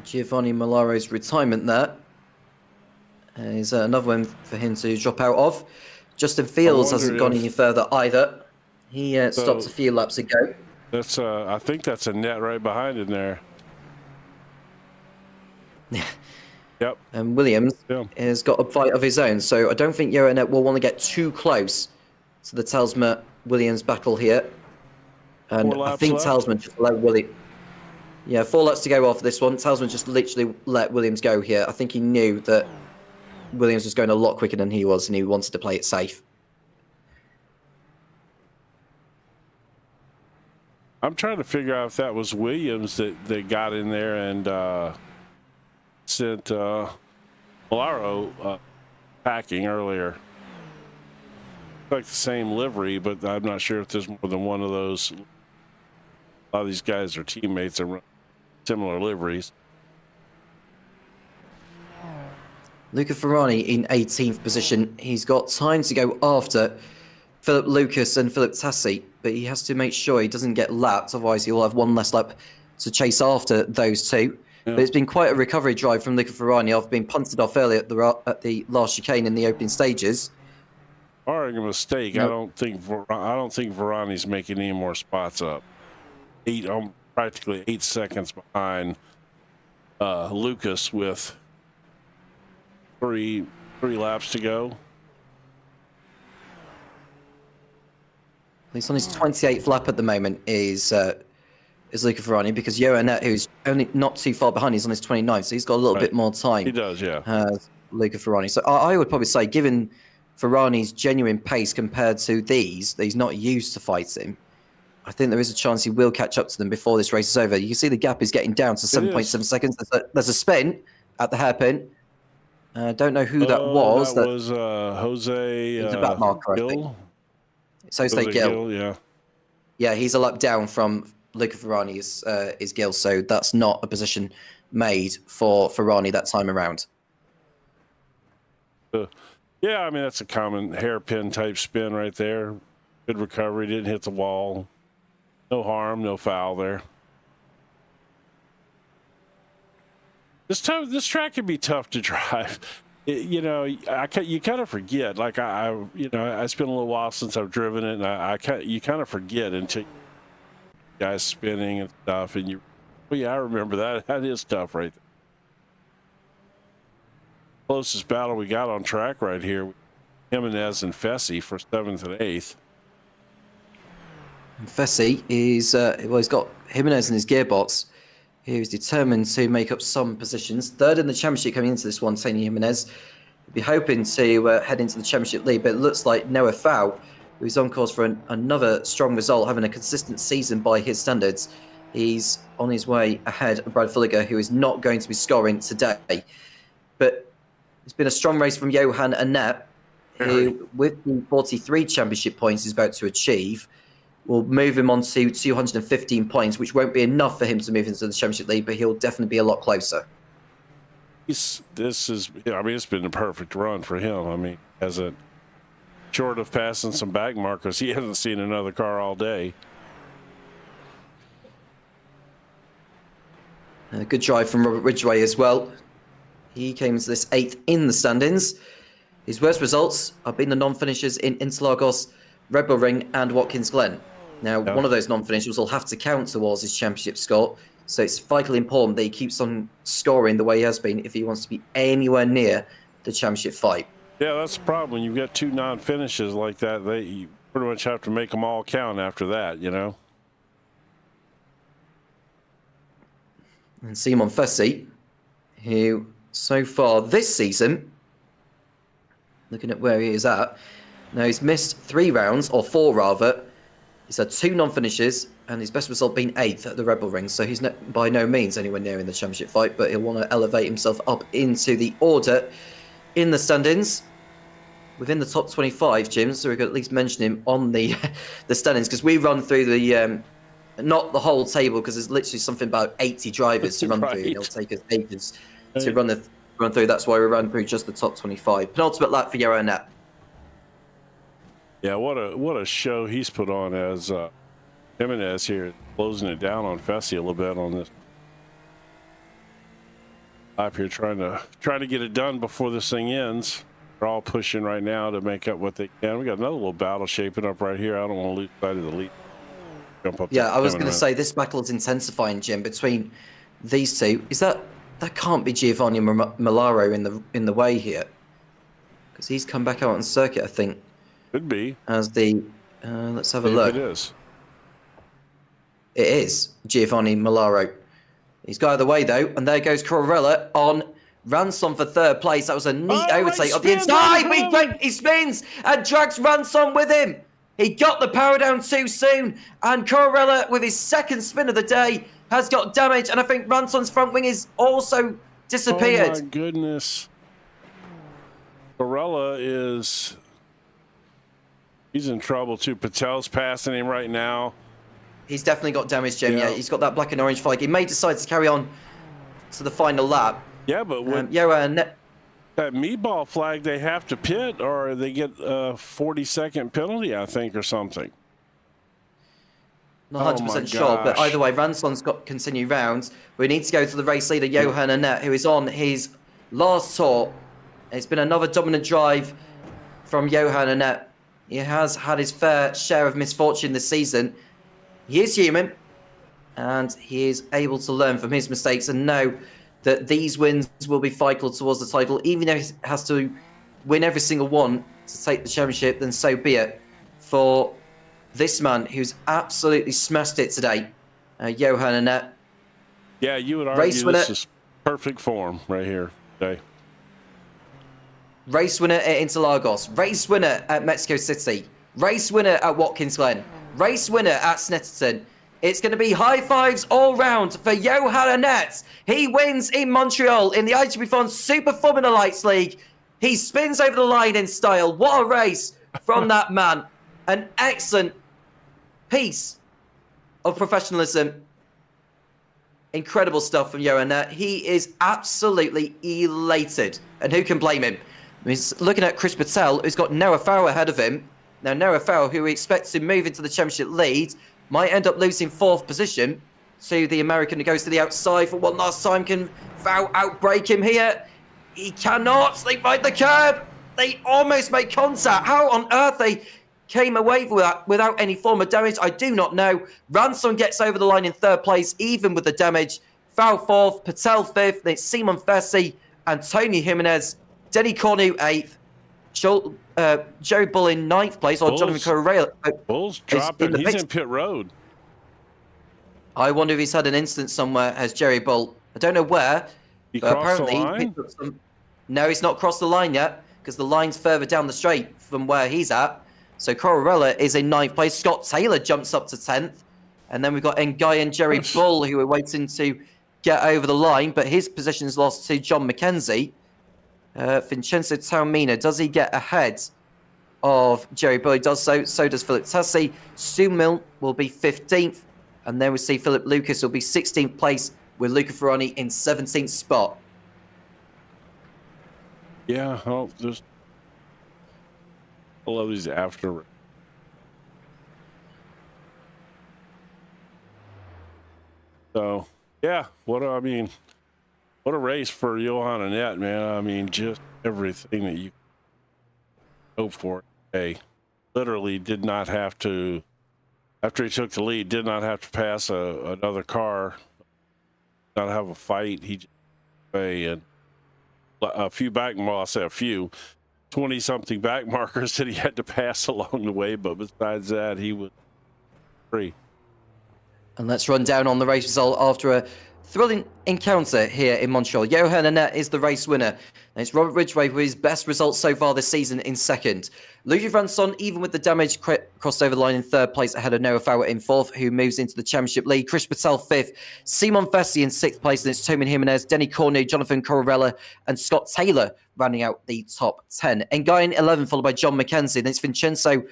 Giovanni Malaro's retirement there is another one for him to drop out of. Justin Fields hasn't gone any further either. He stopped a few laps ago. That's I think that's a net right behind him there. Yep. And Williams has got a fight of his own, so I don't think Euronet will want to get too close to the Telsma Williams battle here. And I think Telsman just let Williams. Yeah, 4 laps to go off this one. Telsman just literally let Williams go here. I think he knew that Williams was going a lot quicker than he was, and he wanted to play it safe. I'm trying to figure out if that was Williams that got in there and sent Malaro packing earlier. Like the same livery, but I'm not sure if there's more than one of those. A lot of these guys are teammates that run similar liveries. Luca Ferrari in 18th position. He's got time to go after Philip Lucas and Philip Tassi, but he has to make sure he doesn't get lapped, otherwise he'll have one less lap to chase after those two. Yeah. But it's been quite a recovery drive from Luca Ferrari. I've been punted off earlier at the last chicane in the opening stages. Barring a mistake, I don't think Verani's making any more spots up. Practically 8 seconds behind Lucas with three laps to go. He's on his 28th lap at the moment is Luca Ferrari, because Johanet, who's only not too far behind, he's on his 29th, so he's got a little bit more time. He does, yeah. Luca Ferrari. So I would probably say, given Ferrari's genuine pace compared to these, that he's not used to fighting, I think there is a chance he will catch up to them before this race is over. You can see the gap is getting down to 7.7 seconds. There's a spin at the hairpin. Don't know who that was. That was Jose it was a back marker, Gill. I think. It's Jose Gill. Yeah. Yeah, he's a lap down from Luca Ferrari's is Gill, so that's not a position made for Ferrari that time around. Yeah, I mean, that's a common hairpin type spin right there. Good recovery, didn't hit the wall. No harm, no foul there. This track can be tough to drive. You kind of forget. Like it's been a little while since I've driven it, and you kind of forget until guys spinning and stuff, and I remember that. That is tough, right there. Closest battle we got on track right here, Jimenez and Fessy for 7th and 8th. Fessy is he's got Jimenez in his gearbox. He was determined to make up some positions. 3rd in the championship coming into this one, Tony Jimenez. He'd be hoping to head into the championship lead, but it looks like Noah Fau, who's on course for another strong result, having a consistent season by his standards. He's on his way ahead of Brad Fulliger, who is not going to be scoring today. But it's been a strong race from Johan Annette. who, with the 43 championship points he's about to achieve, will move him on to 215 points, which won't be enough for him to move into the championship league, but he'll definitely be a lot closer. It's been a perfect run for him. I mean, short of passing some back markers, he hasn't seen another car all day. A good drive from Robert Ridgway as well. He came into this 8th in the standings. His worst results have been the non-finishers in Interlagos, Red Bull Ring and Watkins Glen. Now, one of those non-finishers will have to count towards his championship score, so it's vitally important that he keeps on scoring the way he has been if he wants to be anywhere near the championship fight. Yeah, that's the problem. When you've got 2 non-finishes like that, you pretty much have to make them all count after that, you know? And Simon Fessy, who so far this season, looking at where he is at, now he's missed 3 rounds, or 4 rather. He's had 2 non-finishes, and his best result being 8th at the Red Bull Ring, so he's by no means anywhere near in the championship fight, but he'll want to elevate himself up into the order in the standings. Within the top 25, Jim, so we could at least mention him on the standings, because we run through the... not the whole table, because there's literally something about 80 drivers to run through. It'll take us ages to run through. That's why we run through just the top 25. Penultimate lap for Johan Net. Yeah, what a show he's put on as Jimenez here, closing it down on Fessy a little bit on this lap here, trying to get it done before this thing ends. They're all pushing right now to make up what they can. We got another little battle shaping up right here. I don't want to lose sight of the lead. Yeah, I was going to say this battle is intensifying, Jim, between these two. Is that can't be Giovanni Malaro in the way here, because he's come back out on circuit, I think. Could be. As the let's have a look. It is. It is Giovanni Malaro. He's got out of the way though, and there goes Corella on Ransom for 3rd place. That was a neat overtake of the inside. He spins and drags Ransom with him. He got the power down too soon, and Corella, with his 2nd spin of the day, has got damage, and I think Ransom's front wing is also disappeared. Oh my goodness. Corella he's in trouble too. Patel's passing him right now. He's definitely got damage, Jim. Yeah, he's got that black and orange flag. He may decide to carry on to the final lap. Yeah, but that meatball flag, they have to pit, or they get a 40-second penalty, I think, or something. Not 100% sure, but either way, Ransom's got continued rounds. We need to go to the race leader, Johan Annette, who is on his last tour. It's been another dominant drive from Johan Annette. He has had his fair share of misfortune this season. He is human, and he is able to learn from his mistakes and know that these wins will be vital towards the title. Even if he has to win every single one to take the championship, then so be it. For this man who's absolutely smashed it today, Johan Annette. Yeah, you would argue this is perfect form right here today. Race winner at Interlagos, race winner at Mexico City, race winner at Watkins Glen, race winner at Snetterton. It's going to be high fives all round for Johan Annette. He wins in Montreal in the iGPFun Super Formula Lights League. He spins over the line in style. What a race from that man. An excellent piece of professionalism. Incredible stuff from Johan Annette. He is absolutely elated. And who can blame him? He's looking at Chris Patel, who's got Noah Farrow ahead of him. Now, Noah Farrow, who we expect to move into the championship lead, might end up losing 4th position to the American who goes to the outside for one last time. Can Farrow outbrake him here? He cannot. They find the curb. They almost make contact. How on earth they came away with that without any form of damage, I do not know. Ransom gets over the line in 3rd place, even with the damage. Farrow 4th, Patel 5th, then it's Simon Fessy, Antonio Jimenez, Denny Cornu 8th, Jerry Bull in 9th place, or Jonathan Correa. Bull's dropping. He's in pit road. I wonder if he's had an incident somewhere as Jerry Bull. I don't know where. He but crossed apparently the line? No, he's not crossed the line yet, because the line's further down the straight from where he's at. So Corella is in 9th place. Scott Taylor jumps up to 10th. And then we've got Nguy and Jerry Bull, who are waiting to get over the line, but his position's lost to John McKenzie. Vincenzo Taumina, does he get ahead of Jerry Boyd does so. So does Philip Tassi. Stu Milne will be 15th. And then we see Philip Lucas will be 16th place with Luca Ferrari in 17th spot. Yeah, oh, there's all of these after. So, yeah, what a race for Johan Annette, man. I mean, just everything that you hope for. Hey, literally did not have to, after he took the lead, did not have to pass another car, not have a fight. He just and a few well, I say a few, 20-something back markers that he had to pass along the way. But besides that, he was free. And let's run down on the race result after a thrilling encounter here in Montreal. Johan Annette is the race winner. And it's Robert Ridgway with his best results so far this season in second. Ludwig Ranson, even with the damage, crossed over the line in third place ahead of Noah Fowler in fourth, who moves into the championship lead. Chris Patel fifth. Simon Vessi in sixth place. And it's Tomin Jimenez, Denny Cornu, Jonathan Corrella, and Scott Taylor rounding out the top 10. Enguy in 11th, followed by John McKenzie. Then it's Vincenzo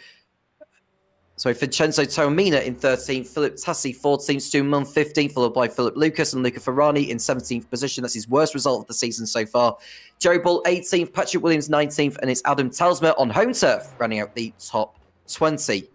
Taormina in 13th, Philip Tassi 14th, Stu Milne 15th, followed by Philip Lucas and Luca Ferrari in 17th position. That's his worst result of the season so far. Jerry Bull 18th, Patrick Williams 19th, and it's Adam Talsma on home turf rounding out the top 20.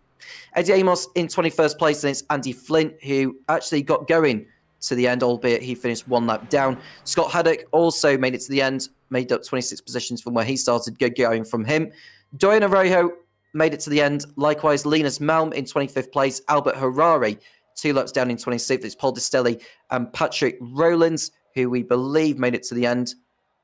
Eddie Amos in 21st place, and it's Andy Flint who actually got going to the end, albeit he finished one lap down. Scott Haddock also made it to the end, made up 26 positions from where he started. Good going from him. Dorian Arroyo made it to the end. Likewise, Linus Malm in 25th place. Albert Harari, 2 laps down in 26th. It's Paul Distelli and Patrick Rowlands, who we believe made it to the end.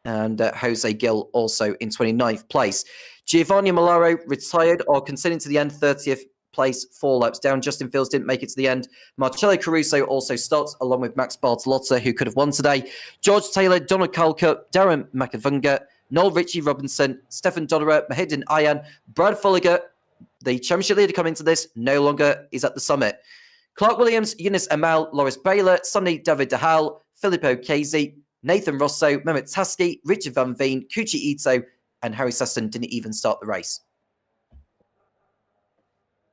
And Jose Gill also in 29th place. Giovanni Malaro retired or continued to the end, 30th place, 4 laps down. Justin Fields didn't make it to the end. Marcello Caruso also stopped, along with Max Bartolotta, who could have won today. George Taylor, Donald Calcutt, Darren McAvunga, Noel Richie Robinson, Stefan Dodderer, Mahidin Ayan, Brad Folliger, the championship leader coming to this, no longer is at the summit. Clark Williams, Eunice Amal, Loris Baylor, Sonny David DeHaal, Filippo Casey, Nathan Rosso, Mehmet Taski, Richard Van Veen, Kuchi Ito, and Harry Sesson didn't even start the race.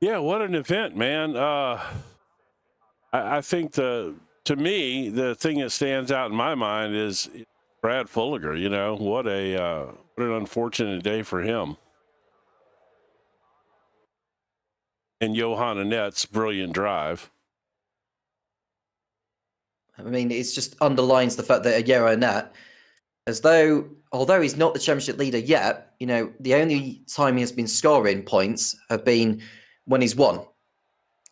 Yeah, what an event, man. I think to me, the thing that stands out in my mind is Brad Fulliger. You know, what an unfortunate day for him. And Johan Annette's brilliant drive. I mean, it just underlines the fact that Johan Annette, although he's not the championship leader yet, you know, the only time he has been scoring points have been when he's won.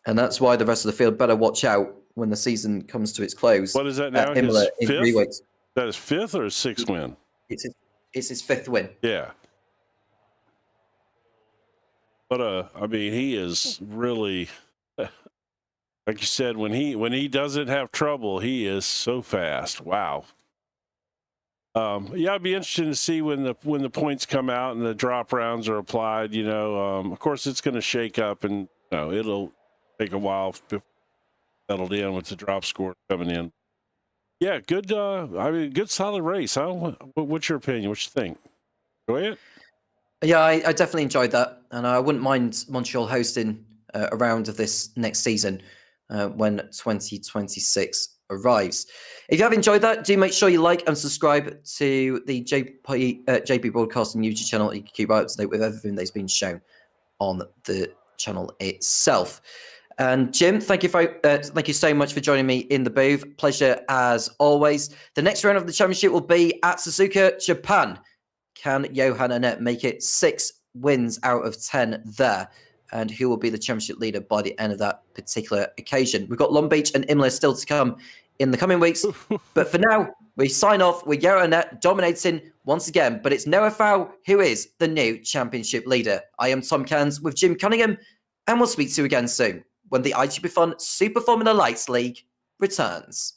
And that's why the rest of the field better watch out when the season comes to its close. What is that now? Imola His in 3 weeks. That is 5th or his 6th win? It's his 5th win. Yeah. But I mean, he is really, like you said, when he doesn't have trouble, he is so fast. Wow. Yeah, I'd be interested to see when the points come out and the drop rounds are applied. You know, of course, it's going to shake up, and you know, it'll take a while to settle in with the drop score coming in. Yeah, good. I mean, good solid race. Huh? What's your opinion? What you think? Go ahead. Yeah, I definitely enjoyed that, and I wouldn't mind Montreal hosting a round of this next season when 2026 arrives. If you have enjoyed that, do make sure you like and subscribe to the JP Broadcasting YouTube channel. You can keep up to date with everything that's been shown on the channel itself. And Jim, thank you so much for joining me in the booth. Pleasure as always. The next round of the championship will be at Suzuka, Japan. Can Johan Annette make it 6 wins out of 10 there? And who will be the championship leader by the end of that particular occasion? We've got Long Beach and Imola still to come in the coming weeks. But for now, we sign off with Johan Annette dominating once again. But it's Noah Fowle who is the new championship leader. I am Tom Cairns with Jim Cunningham, and we'll speak to you again soon when the iGPFun Super Formula Lights League returns.